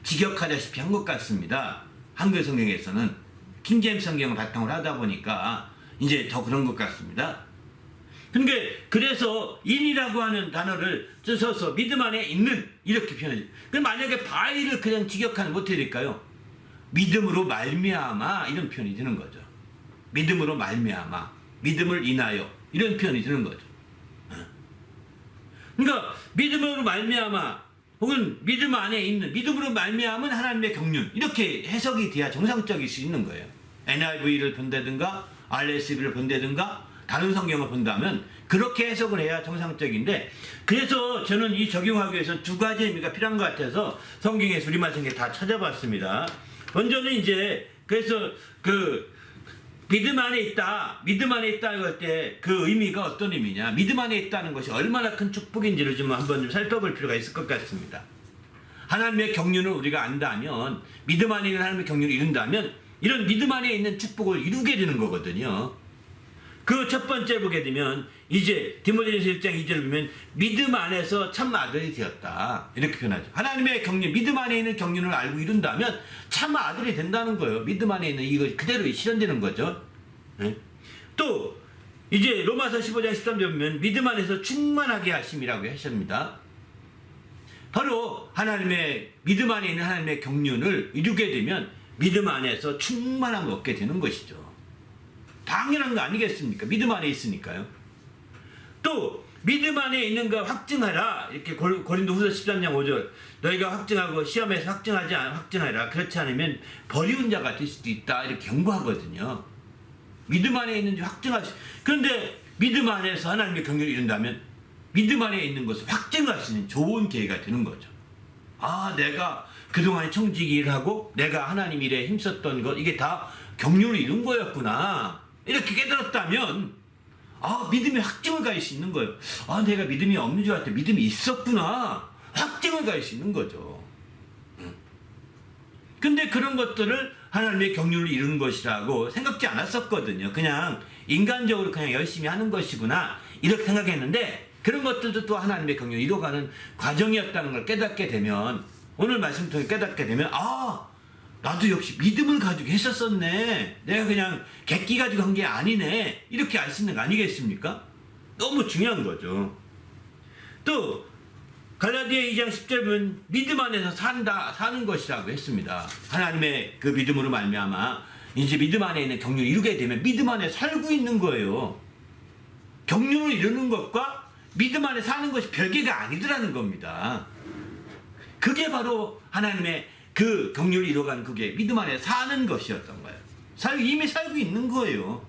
[SPEAKER 2] 직역하다시피 한 것 같습니다. 한글 성경에서는 킹제임스 성경을 바탕으로 하다 보니까 이제 더 그런 것 같습니다. 그래서 in이라고 하는 단어를 써서 믿음 안에 있는 이렇게 표현해요. 그럼 만약에 by를 그냥 직역하면 어떻게 될까요? 믿음으로 말미암아 이런 표현이 되는 거죠. 믿음으로 말미암아, 믿음을 인하여 이런 표현이 되는 거죠. 그러니까 믿음으로 말미암아 혹은 믿음 안에 있는 믿음으로 말미암은 하나님의 경륜 이렇게 해석이 돼야 정상적일 수 있는 거예요. NIV를 본다든가 RSV를 본다든가 다른 성경을 본다면 그렇게 해석을 해야 정상적인데 그래서 저는 이 적용하기 위해서 두 가지 의미가 필요한 것 같아서 성경에서 우리말 성경 다 찾아봤습니다. 먼저는 이제 그래서 믿음 안에 있다 할 때 그 의미가 어떤 의미냐 믿음 안에 있다는 것이 얼마나 큰 축복인지를 좀 한번 살펴볼 필요가 있을 것 같습니다. 하나님의 경륜을 우리가 안다면 믿음 안에 있는 하나님의 경륜을 이룬다면 이런 믿음 안에 있는 축복을 이루게 되는 거거든요. 그 첫 번째 보게 되면 이제 디모데전서 1장 2절을 보면 믿음 안에서 참 아들이 되었다 이렇게 표현하죠. 하나님의 경륜 믿음 안에 있는 경륜을 알고 이룬다면 참 아들이 된다는 거예요. 믿음 안에 있는 이거 그대로 실현되는 거죠. 네? 또 이제 로마서 15장 13절 보면 믿음 안에서 충만하게 하심이라고 하십니다. 바로 하나님의 믿음 안에 있는 하나님의 경륜을 이루게 되면 믿음 안에서 충만함을 얻게 되는 것이죠. 당연한 거 아니겠습니까? 믿음 안에 있으니까요. 또 믿음 안에 있는 거 확증하라 이렇게 고린도후서 13장 5절 너희가 확증하고 시험에서 확증하라 그렇지 않으면 버리운 자가 될 수도 있다 이렇게 경고하거든요. 믿음 안에 있는지 확증하시. 그런데 믿음 안에서 하나님의 경륜을 이룬다면 믿음 안에 있는 것을 확증할 수 있는 좋은 기회가 되는 거죠. 아, 내가 그동안 청지기 일을 하고 내가 하나님 일에 힘썼던 것 이게 다 경륜을 이룬 거였구나 이렇게 깨달았다면 아, 믿음의 확증을 가질 수 있는 거예요. 아, 내가 믿음이 없는 줄 알았더니 믿음이 있었구나 확증을 가질 수 있는 거죠. 근데 그런 것들을 하나님의 경륜을 이루는 것이라고 생각지 않았었거든요. 그냥 인간적으로 그냥 열심히 하는 것이구나 이렇게 생각했는데 그런 것들도 또 하나님의 경륜을 이루어가는 과정이었다는 걸 깨닫게 되면 오늘 말씀 통해 깨닫게 되면 아, 나도 역시 믿음을 가지고 했었었네. 내가 그냥 객기 가지고 한 게 아니네. 이렇게 알 수 있는 거 아니겠습니까? 너무 중요한 거죠. 또 갈라디아 2장 10절 보면 믿음 안에서 사는 것이라고 했습니다. 하나님의 그 믿음으로 말미암아 이제 믿음 안에 있는 경륜을 이루게 되면 믿음 안에 살고 있는 거예요. 경륜을 이루는 것과 믿음 안에 사는 것이 별개가 아니더라는 겁니다. 그게 바로 하나님의 그 경륜을 이루어가는 그게 믿음 안에 사는 것이었던 거예요. 이미 살고 있는 거예요.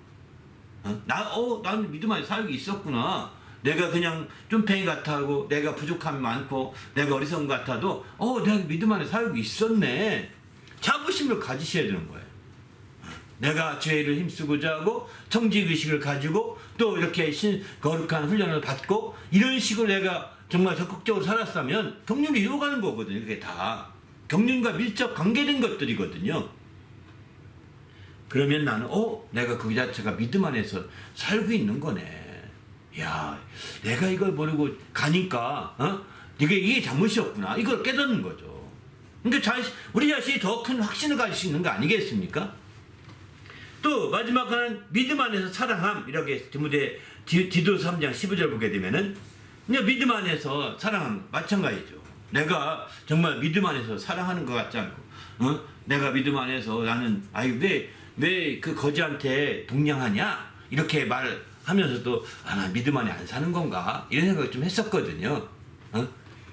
[SPEAKER 2] 나는 믿음 안에 살고 있었구나. 내가 그냥 쫌팽이 같아하고 내가 부족함이 많고 내가 어리석은 것 같아도 내가 믿음 안에 살고 있었네. 자부심을 가지셔야 되는 거예요. 내가 죄를 힘쓰고자 하고 청지의식을 가지고 또 이렇게 거룩한 훈련을 받고 이런 식으로 내가 정말 적극적으로 살았다면 경륜을 이루어가는 거거든요. 그게 다 경륜과 밀접 관계된 것들이거든요. 그러면 나는 내가 그 자체가 믿음 안에서 살고 있는 거네. 야, 내가 이걸 모르고 가니까 이게 잘못이었구나. 이걸 깨닫는 거죠. 그러니까 우리 자신이 더 큰 확신을 가질 수 있는 거 아니겠습니까? 또 마지막 하나는 믿음 안에서 사랑함. 이렇게 디도서 3장 15절 보게 되면은 믿음 안에서 사랑함 마찬가지죠. 내가 정말 믿음 안에서 사랑하는 것 같지 않고 내가 믿음 안에서 나는 왜 그 거지한테 동냥하냐 이렇게 말하면서도 나 믿음 안에 안 사는 건가 이런 생각을 좀 했었거든요.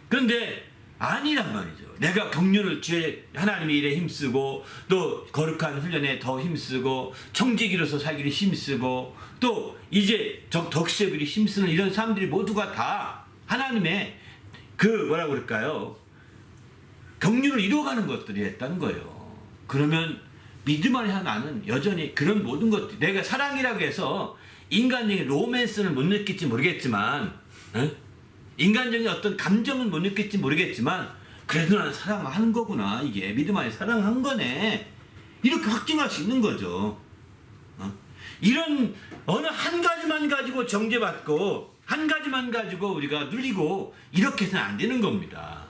[SPEAKER 2] 그런데 아니란 말이죠. 내가 경륜을 주의 하나님의 일에 힘쓰고 또 거룩한 훈련에 더 힘쓰고 청지기로서 살기를 힘쓰고 또 이제 덕세비를 힘쓰는 이런 사람들이 모두가 다 하나님의 그 뭐라고 그럴까요? 경륜을 이루어가는 것들이었다는 거예요. 그러면 믿음 안에서 나는 여전히 그런 모든 것들, 내가 사랑이라고 해서 인간적인 로맨스는 못 느낄지 모르겠지만, 인간적인 어떤 감정은 못 느낄지 모르겠지만, 그래도 나는 사랑하는 거구나. 이게 믿음 안에 사랑한 거네. 이렇게 확증할 수 있는 거죠. 이런 어느 한 가지만 가지고 정죄받고 한 가지만 가지고 우리가 눌리고 이렇게 해서는 안 되는 겁니다.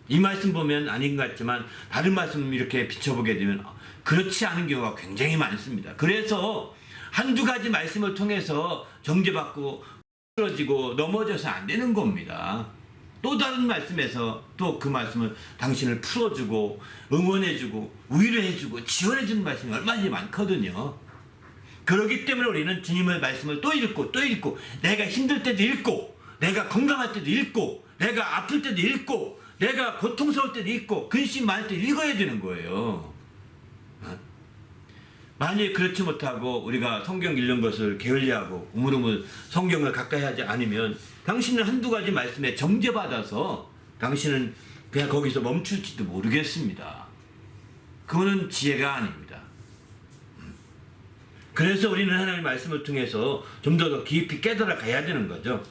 [SPEAKER 2] 이 말씀 보면 아닌 것 같지만 다른 말씀 이렇게 비춰보게 되면 그렇지 않은 경우가 굉장히 많습니다. 그래서 한두 가지 말씀을 통해서 정죄받고 쓰러지고 넘어져서 안 되는 겁니다. 또 다른 말씀에서 또 그 말씀을 당신을 풀어주고 응원해주고 위로해주고 지원해주는 말씀이 얼마나 많거든요. 그렇기 때문에 우리는 주님의 말씀을 또 읽고 또 읽고 내가 힘들 때도 읽고 내가 건강할 때도 읽고 내가 아플 때도 읽고 내가 고통스러울 때도 읽고 근심 많을 때 읽어야 되는 거예요. 만약에 그렇지 못하고 우리가 성경 읽는 것을 게을리하고 우물우물 성경을 가까이 하지 않으면 당신은 한두 가지 말씀에 정죄받아서 당신은 그냥 거기서 멈출지도 모르겠습니다. 그거는 지혜가 아닙니다. 그래서 우리는 하나님의 말씀을 통해서 좀 더 깊이 깨달아 가야 되는 거죠.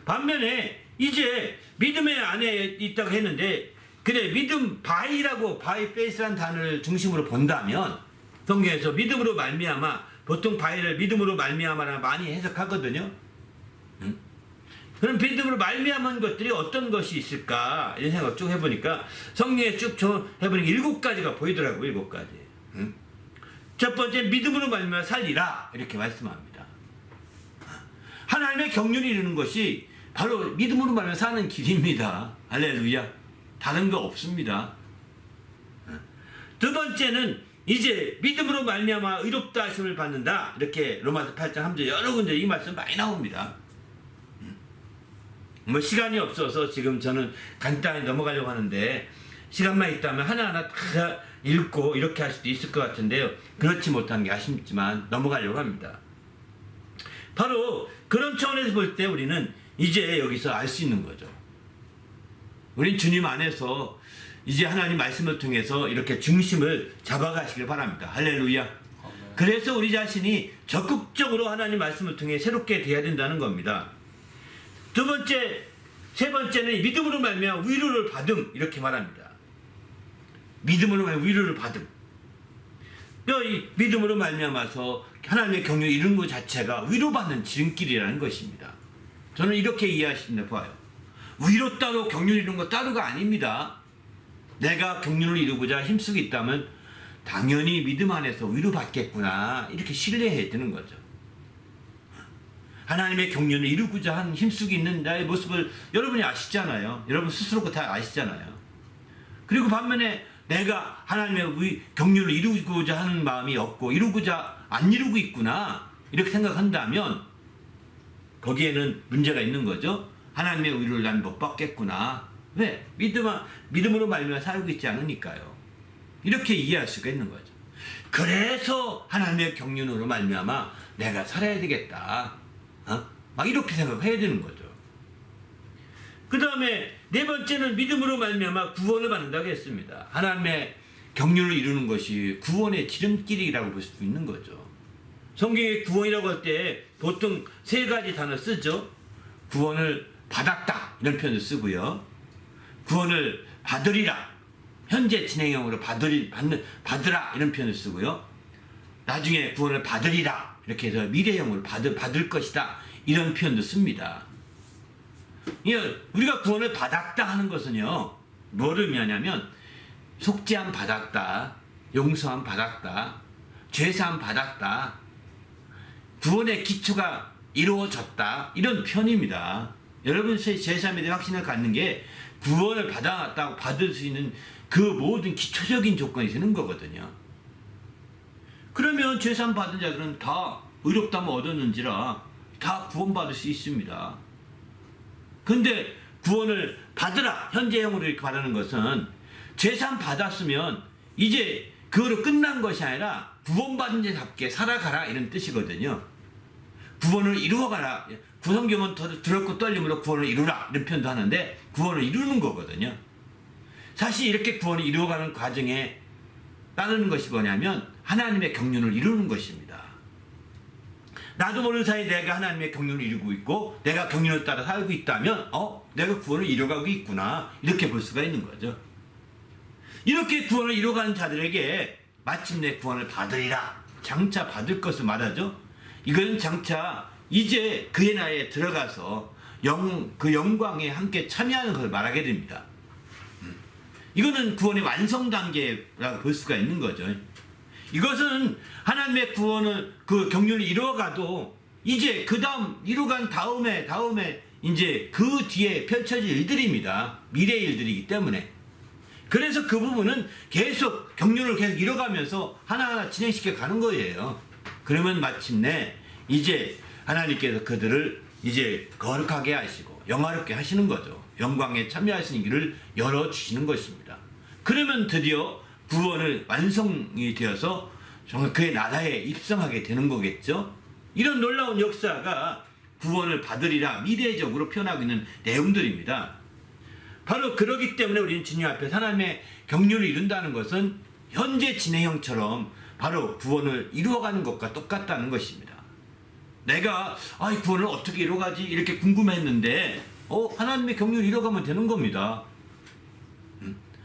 [SPEAKER 2] 반면에 이제 믿음의 안에 있다고 했는데 그래 믿음 바이라고 바이 페이스라는 단어를 중심으로 본다면 성경에서 믿음으로 말미암아 보통 바이를 믿음으로 말미암아라 많이 해석하거든요. 그럼 믿음으로 말미암은 것들이 어떤 것이 있을까 이런 생각 쭉 해보니까 성경에 쭉 해보니까 7가지가 보이더라고요. 7가지. 첫 번째 믿음으로 말미암아 살리라 이렇게 말씀합니다. 하나님의 경륜이 이루는 것이 바로 믿음으로 말미암아 사는 길입니다. 할렐루야. 다른 거 없습니다. 두 번째는 이제 믿음으로 말미암아 의롭다 하심을 받는다. 이렇게 로마서 8장 3절 여러 군데 이 말씀 많이 나옵니다. 뭐 시간이 없어서 지금 저는 간단히 넘어가려고 하는데 시간만 있다면 하나하나 다 읽고 이렇게 할 수도 있을 것 같은데요. 그렇지 못한 게 아쉽지만 넘어가려고 합니다. 바로 그런 차원에서 볼 때 우리는 이제 여기서 알 수 있는 거죠. 우린 주님 안에서 이제 하나님 말씀을 통해서 이렇게 중심을 잡아가시길 바랍니다. 할렐루야. 그래서 우리 자신이 적극적으로 하나님 말씀을 통해 새롭게 돼야 된다는 겁니다. 두 번째, 세 번째는 믿음으로 말미암아 위로를 받음 이렇게 말합니다. 믿음으로 말미암아 위로를 받음. 이 믿음으로 말미암아서 하나님의 경륜을 이루는 것 자체가 위로받는 지름길이라는 것입니다. 저는 이렇게 이해하시면 봐요. 위로 따로 경륜 이루는 거 따로가 아닙니다. 내가 경륜을 이루고자 힘쓰고 있다면 당연히 믿음 안에서 위로받겠구나 이렇게 신뢰해야 되는 거죠. 하나님의 경륜을 이루고자 하는 힘쓰고 있는 나의 모습을 여러분이 아시잖아요. 여러분 스스로가 다 아시잖아요. 그리고 반면에 내가 하나님의 경륜을 이루고자 하는 마음이 없고 이루고자 안 이루고 있구나 이렇게 생각한다면 거기에는 문제가 있는 거죠. 하나님의 위로를 난 못 받겠구나. 왜? 믿음으로 말미암아 살고 있지 않으니까요. 이렇게 이해할 수가 있는 거죠. 그래서 하나님의 경륜으로 말미암아 내가 살아야 되겠다. 막 이렇게 생각해야 되는 거죠. 그 다음에 네 번째는 믿음으로 말미암아 구원을 받는다고 했습니다. 하나님의 경륜을 이루는 것이 구원의 지름길이라고 볼 수 있는 거죠. 성경에 구원이라고 할 때 보통 3가지 단어 쓰죠. 구원을 받았다 이런 표현을 쓰고요. 구원을 받으리라 현재 진행형으로 받으라 이런 표현을 쓰고요. 나중에 구원을 받으리라 이렇게 해서 미래형으로 받을 것이다 이런 표현도 씁니다. 우리가 구원을 받았다 하는 것은요 뭐를 의미하냐면 속죄함 받았다, 용서함 받았다, 죄사함 받았다, 구원의 기초가 이루어졌다 이런 표현입니다. 여러분 제3에 대한 확신을 갖는 게 구원을 받았다고 받을 수 있는 그 모든 기초적인 조건이 되는 거거든요. 그러면 죄사함 받은 자들은 다 의롭다함을 얻었는지라 다 구원받을 수 있습니다. 근데 구원을 받으라 현재형으로 이렇게 말하는 것은 재산 받았으면 이제 그거로 끝난 것이 아니라 구원받은 자답게 살아가라 이런 뜻이거든요. 구원을 이루어가라. 구성경은 두렵고 떨림으로 구원을 이루라 이런 표현도 하는데 구원을 이루는 거거든요. 사실 이렇게 구원을 이루어가는 과정에 따르는 것이 뭐냐면 하나님의 경륜을 이루는 것입니다. 나도 모르는 사이에 내가 하나님의 경륜을 이루고 있고 내가 경륜을 따라 살고 있다면 내가 구원을 이루어가고 있구나 이렇게 볼 수가 있는 거죠. 이렇게 구원을 이루어가는 자들에게 마침내 구원을 받으리라 장차 받을 것을 말하죠. 이것은 장차 이제 그의 나라에 들어가서 그 영광에 함께 참여하는 것을 말하게 됩니다. 이거는 구원의 완성 단계라고 볼 수가 있는 거죠. 이것은 하나님의 구원을 그 경륜을 이루어가도 이제 그 다음 이루어간 다음에 이제 그 뒤에 펼쳐질 일들입니다. 미래의 일들이기 때문에. 그래서 그 부분은 계속 경륜을 계속 이뤄가면서 하나하나 진행시켜 가는 거예요. 그러면 마침내 이제 하나님께서 그들을 이제 거룩하게 하시고 영화롭게 하시는 거죠. 영광에 참여하시는 길을 열어주시는 것입니다. 그러면 드디어 구원을 완성이 되어서 정말 그의 나라에 입성하게 되는 거겠죠. 이런 놀라운 역사가 구원을 받으리라 미래적으로 표현하고 있는 내용들입니다. 바로 그러기 때문에 우리는 주님 앞에 하나님의 경륜을 이룬다는 것은 현재 진행형처럼 바로 구원을 이루어가는 것과 똑같다는 것입니다. 내가 이 구원을 어떻게 이루어가지 이렇게 궁금했는데 하나님의 경륜을 이루어가면 되는 겁니다.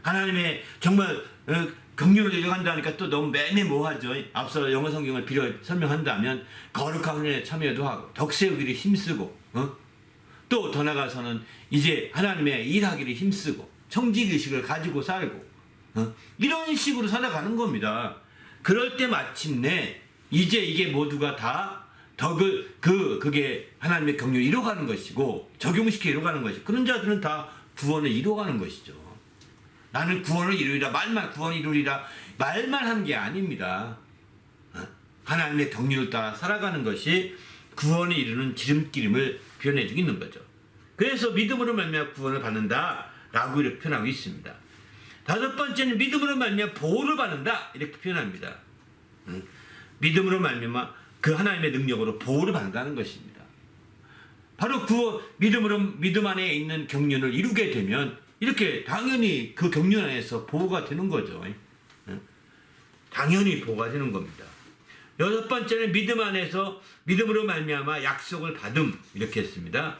[SPEAKER 2] 하나님의 정말 경륜을 이루어간다니까 또 너무 매매모호하죠. 앞서 영어 성경을 빌어 설명한다면 거룩한 훈련에 참여도 하고 덕세우기를 힘쓰고 또 더 나아가서는 이제 하나님의 일하기를 힘쓰고 청지의식을 가지고 살고 이런 식으로 살아가는 겁니다. 그럴 때 마침내 이제 이게 모두가 다 그게 하나님의 경륜을 이루어가는 것이고 적용시켜 이루어가는 것이고 그런 자들은 다 구원을 이루어가는 것이죠. 나는 구원을 이루리라 말만 구원을 이루리라 말만 하는 게 아닙니다. 하나님의 경륜을 따라 살아가는 것이 구원을 이루는 지름길임을 표현해주고 있는 거죠. 그래서 믿음으로 말미암아 구원을 받는다라고 이렇게 표현하고 있습니다. 다섯 번째는 믿음으로 말미암아 보호를 받는다 이렇게 표현합니다. 믿음으로 말미암아 그 하나님의 능력으로 보호를 받는다는 것입니다. 바로 믿음 안에 있는 경륜을 이루게 되면 이렇게 당연히 그 경륜 안에서 보호가 되는 거죠. 당연히 보호가 되는 겁니다. 여섯 번째는 믿음 안에서 믿음으로 말미암아 약속을 받음 이렇게 했습니다.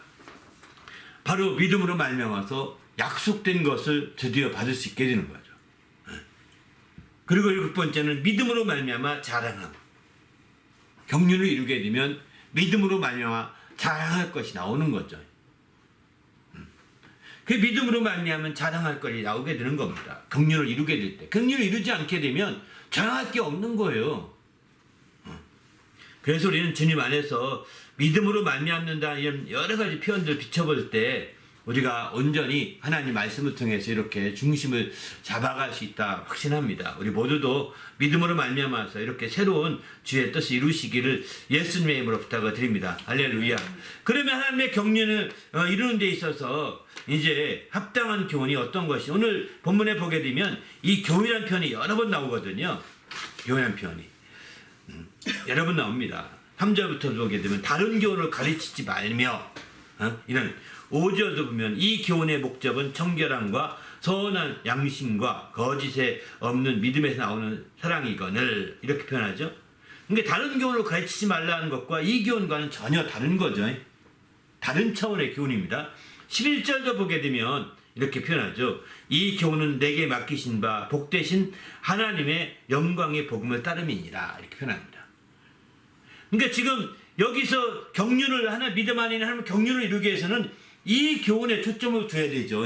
[SPEAKER 2] 바로 믿음으로 말미암아서 약속된 것을 드디어 받을 수 있게 되는 거죠. 그리고 일곱 번째는 믿음으로 말미암아 자랑함. 경륜을 이루게 되면 믿음으로 말미암아 자랑할 것이 나오는 거죠. 그 믿음으로 말미암으면 자랑할 것이 나오게 되는 겁니다. 경륜을 이루게 될 때. 경륜을 이루지 않게 되면 자랑할 게 없는 거예요. 그래서 우리는 주님 안에서 믿음으로 말미암는다 이런 여러 가지 표현들을 비춰볼 때 우리가 온전히 하나님 말씀을 통해서 이렇게 중심을 잡아갈 수 있다 확신합니다. 우리 모두도 믿음으로 말미암아서 이렇게 새로운 주의 뜻을 이루시기를 예수님의 이름으로 부탁을 드립니다. 할렐루야. 그러면 하나님의 경륜을 이루는 데 있어서 이제 합당한 교훈이 어떤 것이 오늘 본문에 보게 되면 이 교훈이라는 표현이 여러 번 나오거든요. 교훈이라는 표현이 여러 번 나옵니다. 3절부터 보게 되면 다른 교훈을 가르치지 말며 이런 5절도 보면 이 교훈의 목적은 청결함과 선한 양심과 거짓에 없는 믿음에서 나오는 사랑이거늘 이렇게 표현하죠. 그러니까 다른 교훈을 가르치지 말라는 것과 이 교훈과는 전혀 다른 거죠. 다른 차원의 교훈입니다. 11절도 보게 되면 이렇게 표현하죠. 이 교훈은 내게 맡기신 바 복되신 하나님의 영광의 복음을 따름이니라 이렇게 표현합니다. 그러니까 지금 여기서 경륜을 믿음 안에 있는 하나님 경륜을 이루기 위해서는 이 교훈에 초점을 둬야 되죠.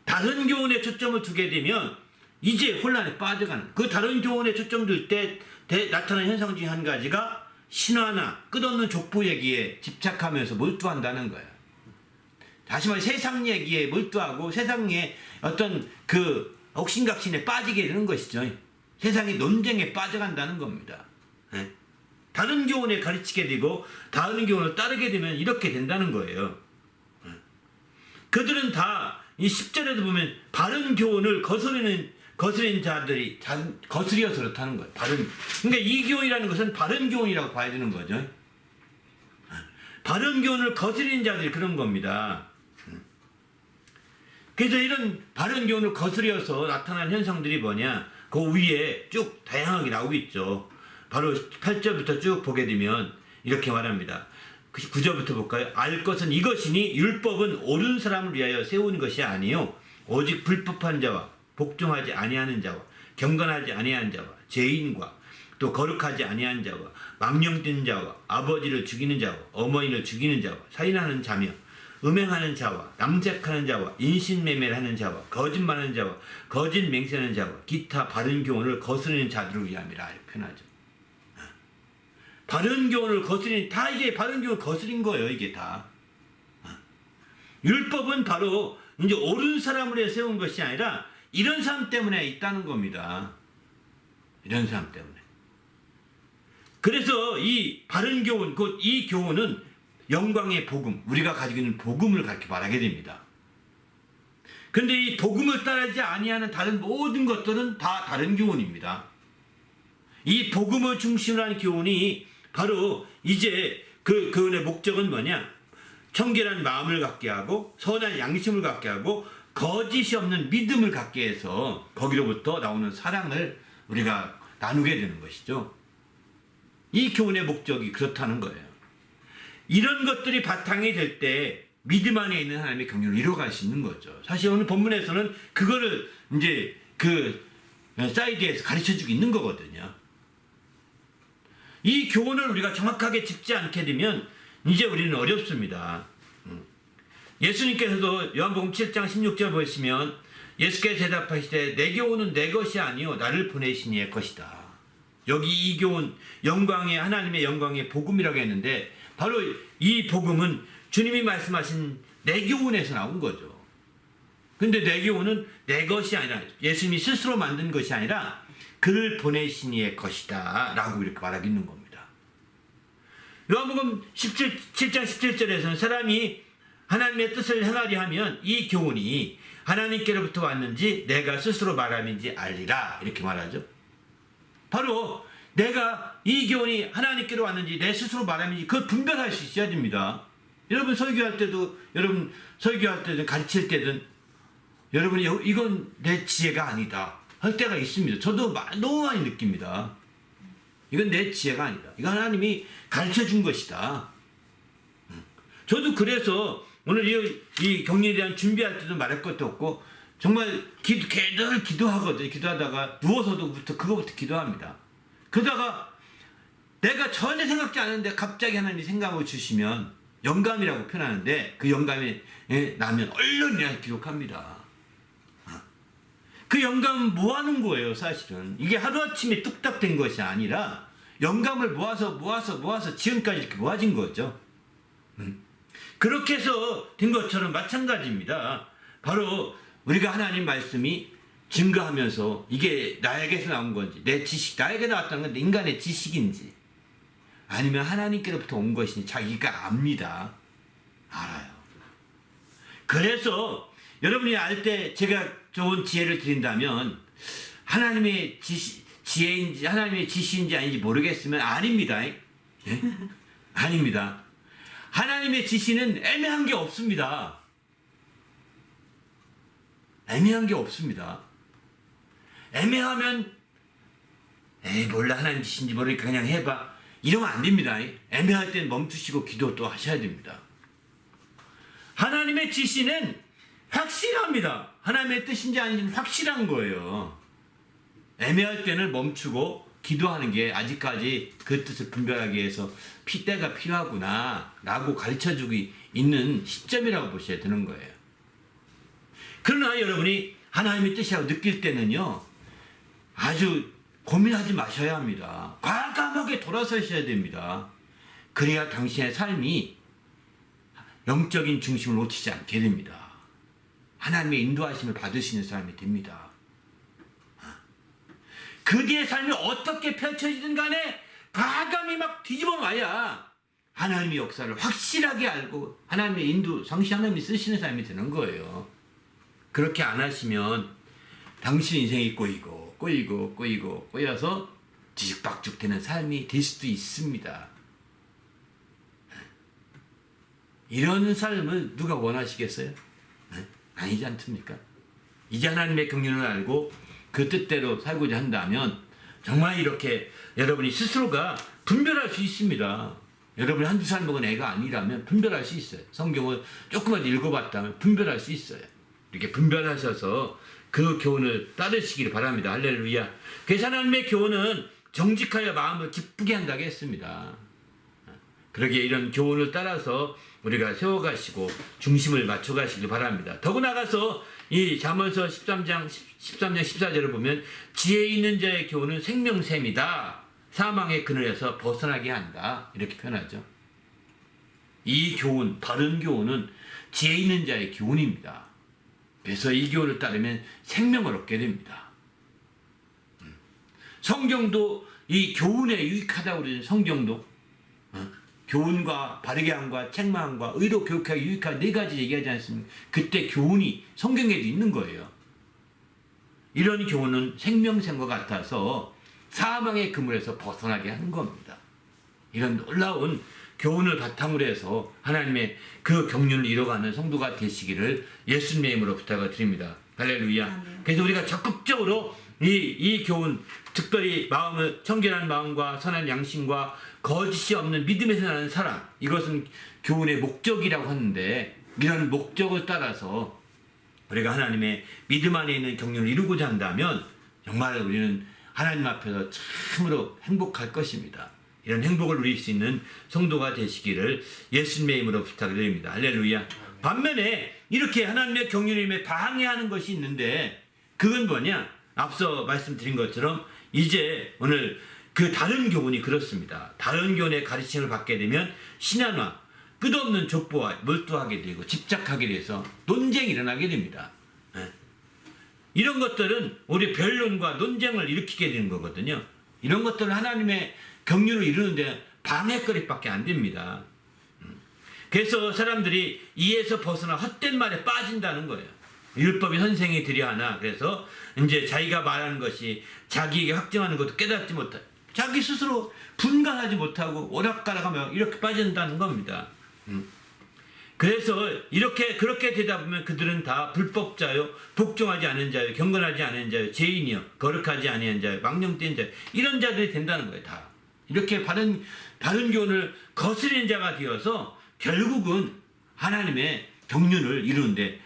[SPEAKER 2] 다른 교훈에 초점을 두게 되면 이제 혼란에 빠져가는 그 다른 교훈에 초점 둘 때 나타나는 현상 중에 한 가지가 신화나 끝없는 족보 얘기에 집착하면서 몰두한다는 거예요. 다시 말해 세상 얘기에 몰두하고 세상의 어떤 그 옥신각신에 빠지게 되는 것이죠. 세상의 논쟁에 빠져간다는 겁니다. 다른 교훈에 가르치게 되고 다른 교훈을 따르게 되면 이렇게 된다는 거예요. 그들은 다 이 10절에도 보면 바른 교훈을 거스리는 자들이 거스려서 그렇다는 거예요. 그러니까 이 교훈이라는 것은 바른 교훈이라고 봐야 되는 거죠. 바른 교훈을 거스리는 자들이 그런 겁니다. 그래서 이런 바른 교훈을 거스려서 나타난 현상들이 뭐냐? 그 위에 쭉 다양하게 나오고 있죠. 바로 8절부터 쭉 보게 되면 이렇게 말합니다. 9절부터 볼까요? 알 것은 이것이니 율법은 옳은 사람을 위하여 세운 것이 아니요 오직 불법한 자와 복종하지 아니하는 자와 경건하지 아니한 자와 죄인과 또 거룩하지 아니한 자와 망령된 자와 아버지를 죽이는 자와 어머니를 죽이는 자와 살인하는 자며 음행하는 자와 남색하는 자와 인신매매를 하는 자와 거짓말하는 자와 거짓 맹세하는 자와 기타 바른 교훈을 거스르는 자들을 위함이라 이렇게 표현하죠. 바른 교훈을 거스린 다 이게 바른 교훈을 거스린 거예요. 이게 다 율법은 바로 이제 옳은 사람을 위해 세운 것이 아니라 이런 사람 때문에 있다는 겁니다. 이런 사람 때문에. 그래서 이 바른 교훈, 곧 이 교훈은 영광의 복음, 우리가 가지고 있는 복음을 그렇게 말하게 됩니다. 근데 이 복음을 따르지 아니하는 다른 모든 것들은 다 다른 교훈입니다. 이 복음을 중심으로 하는 교훈이 바로 이제 그 교훈의 목적은 뭐냐? 청결한 마음을 갖게 하고 선한 양심을 갖게 하고 거짓이 없는 믿음을 갖게 해서 거기로부터 나오는 사랑을 우리가 나누게 되는 것이죠. 이 교훈의 목적이 그렇다는 거예요. 이런 것들이 바탕이 될 때 믿음 안에 있는 하나님의 경륜을 이루어갈 수 있는 거죠. 사실 오늘 본문에서는 그거를 이제 그 사이드에서 가르쳐주고 있는 거거든요. 이 교훈을 우리가 정확하게 짚지 않게 되면 이제 우리는 어렵습니다. 예수님께서도 요한복음 7장 16절 보시면 예수께서 대답하시되 내 교훈은 내 것이 아니요 나를 보내신 이의 것이다. 여기 이 교훈 영광의 하나님의 영광의 복음이라고 했는데 바로 이 복음은 주님이 말씀하신 내 교훈에서 나온 거죠. 근데 내 교훈은 내 것이 아니라 예수님이 스스로 만든 것이 아니라 그를 보내신 이의 것이다 라고 이렇게 말하고 있는 겁니다. 요한복음 7장 17절에서는 사람이 하나님의 뜻을 행하려 하면 이 교훈이 하나님께로부터 왔는지 내가 스스로 말함인지 알리라 이렇게 말하죠. 바로 내가 이 교훈이 하나님께로 왔는지 내 스스로 말함인지 그걸 분별할 수 있어야 됩니다. 여러분 설교할 때도 여러분 설교할 때든 가르칠 때든 여러분이 이건 내 지혜가 아니다 할 때가 있습니다. 저도 너무 많이 느낍니다. 이건 내 지혜가 아니다. 이거 하나님이 가르쳐 준 것이다. 저도 그래서 오늘 이 격리에 대한 준비할 때도 말할 것도 없고 정말 늘 기도하거든요. 기도하다가 누워서도부터 그거부터 기도합니다. 그러다가 내가 전혀 생각지 않았는데 갑자기 하나님이 생각을 주시면 영감이라고 표현하는데 그 영감이 나면 얼른 내가 기록합니다. 그 영감은 모아놓은 거예요. 사실은 이게 하루아침에 뚝딱 된 것이 아니라 영감을 모아서 지금까지 이렇게 모아진 거죠. 그렇게 해서 된 것처럼 마찬가지입니다. 바로 우리가 하나님 말씀이 증거하면서 이게 나에게서 나온 건지 내 지식 나에게 나왔다는 건 인간의 지식인지 아니면 하나님께로부터 온 것인지 자기가 압니다. 알아요. 그래서 여러분이 알 때 제가 좋은 지혜를 드린다면 하나님의 지혜인지 하나님의 지시인지 아닌지 모르겠으면 아닙니다. 예? 아닙니다. 하나님의 지시는 애매한 게 없습니다. 애매한 게 없습니다. 애매하면 몰라 하나님 지시인지 모르니까 그냥 해봐 이러면 안 됩니다. 애매할 땐 멈추시고 기도 또 하셔야 됩니다. 하나님의 지시는 확실합니다. 하나님의 뜻인지 아닌지는 확실한 거예요. 애매할 때는 멈추고 기도하는 게 아직까지 그 뜻을 분별하기 위해서 때가 필요하구나 라고 가르쳐주고 있는 시점이라고 보셔야 되는 거예요. 그러나 여러분이 하나님의 뜻이라고 느낄 때는요 아주 고민하지 마셔야 합니다. 과감하게 돌아서셔야 됩니다. 그래야 당신의 삶이 영적인 중심을 놓치지 않게 됩니다. 하나님의 인도하심을 받으시는 사람이 됩니다. 그 뒤의 삶이 어떻게 펼쳐지든 간에 과감히 막 뒤집어 놔야 하나님의 역사를 확실하게 알고 하나님의 인도, 상시 하나님이 쓰시는 삶이 되는 거예요. 그렇게 안 하시면 당신 인생이 꼬여서 뒤죽박죽 되는 삶이 될 수도 있습니다. 이런 삶을 누가 원하시겠어요? 아니지 않습니까? 이제 하나님의 경륜을 알고 그 뜻대로 살고자 한다면 정말 이렇게 여러분이 스스로가 분별할 수 있습니다. 여러분이 한두 살 먹은 애가 아니라면 분별할 수 있어요. 성경을 조금만 읽어봤다면 분별할 수 있어요. 이렇게 분별하셔서 그 교훈을 따르시기를 바랍니다. 할렐루야. 그래서 하나님의 교훈은 정직하여 마음을 기쁘게 한다고 했습니다. 그러기에 이런 교훈을 따라서 우리가 세워가시고 중심을 맞춰가시길 바랍니다. 더구 나가서 이 잠언서 13장 14절을 보면 지혜 있는 자의 교훈은 생명샘이다. 사망의 그늘에서 벗어나게 한다. 이렇게 표현하죠. 이 교훈, 바른 교훈은 지혜 있는 자의 교훈입니다. 그래서 이 교훈을 따르면 생명을 얻게 됩니다. 성경도 이 교훈에 유익하다고 그러는 성경도 교훈과 바르게 함과 책망과 의로 교육하기 유익한 네 가지 얘기하지 않습니까? 그때 교훈이 성경에도 있는 거예요. 이런 교훈은 생명샘과 같아서 사망의 그물에서 벗어나게 하는 겁니다. 이런 놀라운 교훈을 바탕으로 해서 하나님의 그 경륜을 이뤄가는 성도가 되시기를 예수님의 이름으로 부탁을 드립니다. 할렐루야. 그래서 우리가 적극적으로 이 교훈, 특별히 마음을 청결한 마음과 선한 양심과 거짓이 없는 믿음에서 나는 사랑, 이것은 교훈의 목적이라고 하는데 이런 목적을 따라서 우리가 하나님의 믿음 안에 있는 경륜을 이루고자 한다면 정말 우리는 하나님 앞에서 참으로 행복할 것입니다. 이런 행복을 누릴 수 있는 성도가 되시기를 예수님의 이름으로 부탁드립니다. 할렐루야. 반면에 이렇게 하나님의 경륜임에 방해하는 것이 있는데 그건 뭐냐? 앞서 말씀드린 것처럼 이제 오늘 그 다른 교훈이 그렇습니다. 다른 교훈의 가르침을 받게 되면 신앙화, 끝없는 족보와 몰두하게 되고 집착하게 돼서 논쟁이 일어나게 됩니다. 이런 것들은 우리 변론과 논쟁을 일으키게 되는 거거든요. 이런 것들은 하나님의 경륜을 이루는데 방해거리밖에 안 됩니다. 그래서 사람들이 이에서 벗어나 헛된 말에 빠진다는 거예요. 율법이 선생이 되려 하나. 그래서 이제 자기가 말하는 것이 자기에게 확증하는 것도 깨닫지 못하고 자기 스스로 분간하지 못하고 오락가락하며 이렇게 빠진다는 겁니다. 그래서 그렇게 되다 보면 그들은 다 불법자요, 복종하지 않은 자요, 경건하지 않은 자요, 죄인이요, 거룩하지 아니한 자요, 망령된 자요, 이런 자들이 된다는 거예요. 다 이렇게 바른 교훈을 거스리는 자가 되어서 결국은 하나님의 경륜을 이루는데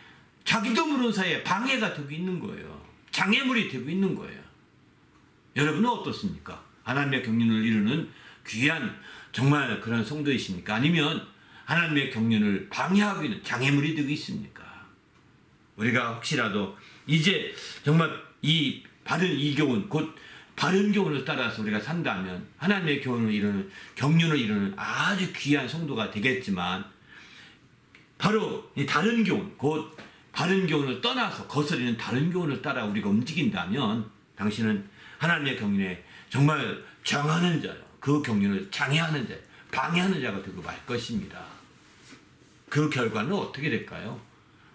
[SPEAKER 2] 자기도 모르는 사이에 방해가 되고 있는 거예요. 장애물이 되고 있는 거예요. 여러분은 어떻습니까? 하나님의 경륜을 이루는 귀한 정말 그런 성도이십니까? 아니면 하나님의 경륜을 방해하고 있는 장애물이 되고 있습니까? 우리가 혹시라도 이제 정말 이 교훈, 곧 바른 교훈을 따라서 우리가 산다면 하나님의 경륜을 이루는 아주 귀한 성도가 되겠지만 바로 이 다른 교훈, 곧 바른 교훈을 떠나서 거스리는 다른 교훈을 따라 우리가 움직인다면 당신은 하나님의 경륜에 정말 정하는 자요. 그 경륜을 장애하는 자, 방해하는 자가 되고 말 것입니다. 그 결과는 어떻게 될까요?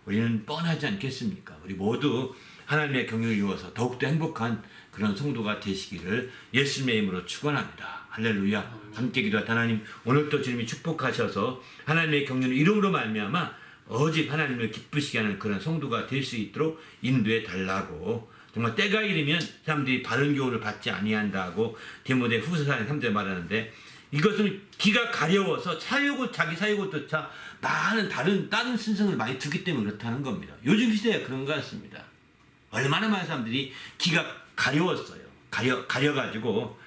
[SPEAKER 2] 우리는 뻔하지 않겠습니까? 우리 모두 하나님의 경륜을 이루어서 더욱더 행복한 그런 성도가 되시기를 예수님의 이름으로 축원합니다. 할렐루야. 함께 기도하다 하나님, 오늘도 주님이 축복하셔서 하나님의 경륜을 이름으로 말미암아 오직 하나님을 기쁘시게 하는 그런 성도가 될 수 있도록 인도해 달라고. 정말 때가 이르면 사람들이 바른 교훈을 받지 아니한다고 디모데 후서 4장 3절에 말하는데 이것은 귀가 가려워서 자기 사유고조차 많은 다른 신성을 많이 두기 때문에 그렇다는 겁니다. 요즘 시대가 그런 것 같습니다. 얼마나 많은 사람들이 귀가 가려웠어요. 가려가지고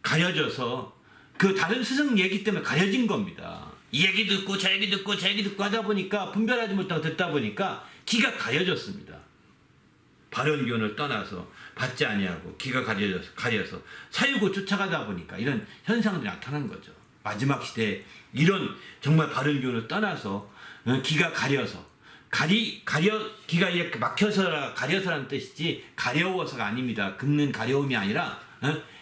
[SPEAKER 2] 가려져서 그 다른 스승 얘기 때문에 가려진 겁니다. 이 얘기 듣고 저 얘기 듣고 저 얘기 듣고 하다 보니까 분별하지 못하고 듣다 보니까 귀가 가려졌습니다. 바른 교훈을 떠나서 받지 아니하고 귀가 가려서 사유고 쫓아가다 보니까 이런 현상들이 나타난 거죠. 마지막 시대에 이런 정말 바른 교훈을 떠나서 귀가 가려서 귀가 이렇게 막혀서 가려서라는 뜻이지 가려워서가 아닙니다. 긁는 가려움이 아니라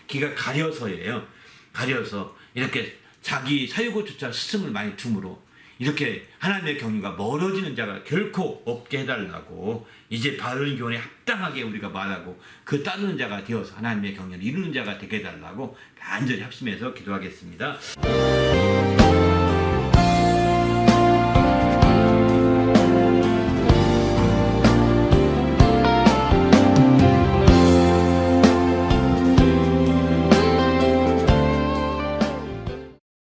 [SPEAKER 2] 귀가 가려서예요. 가려서 이렇게 자기 사유고조차 스승을 많이 둠으로 이렇게 하나님의 경륜과 멀어지는 자가 결코 없게 해달라고 이제 바른 교훈에 합당하게 우리가 말하고 그 따르는 자가 되어서 하나님의 경륜을 이루는 자가 되게 해달라고 간절히 합심해서 기도하겠습니다.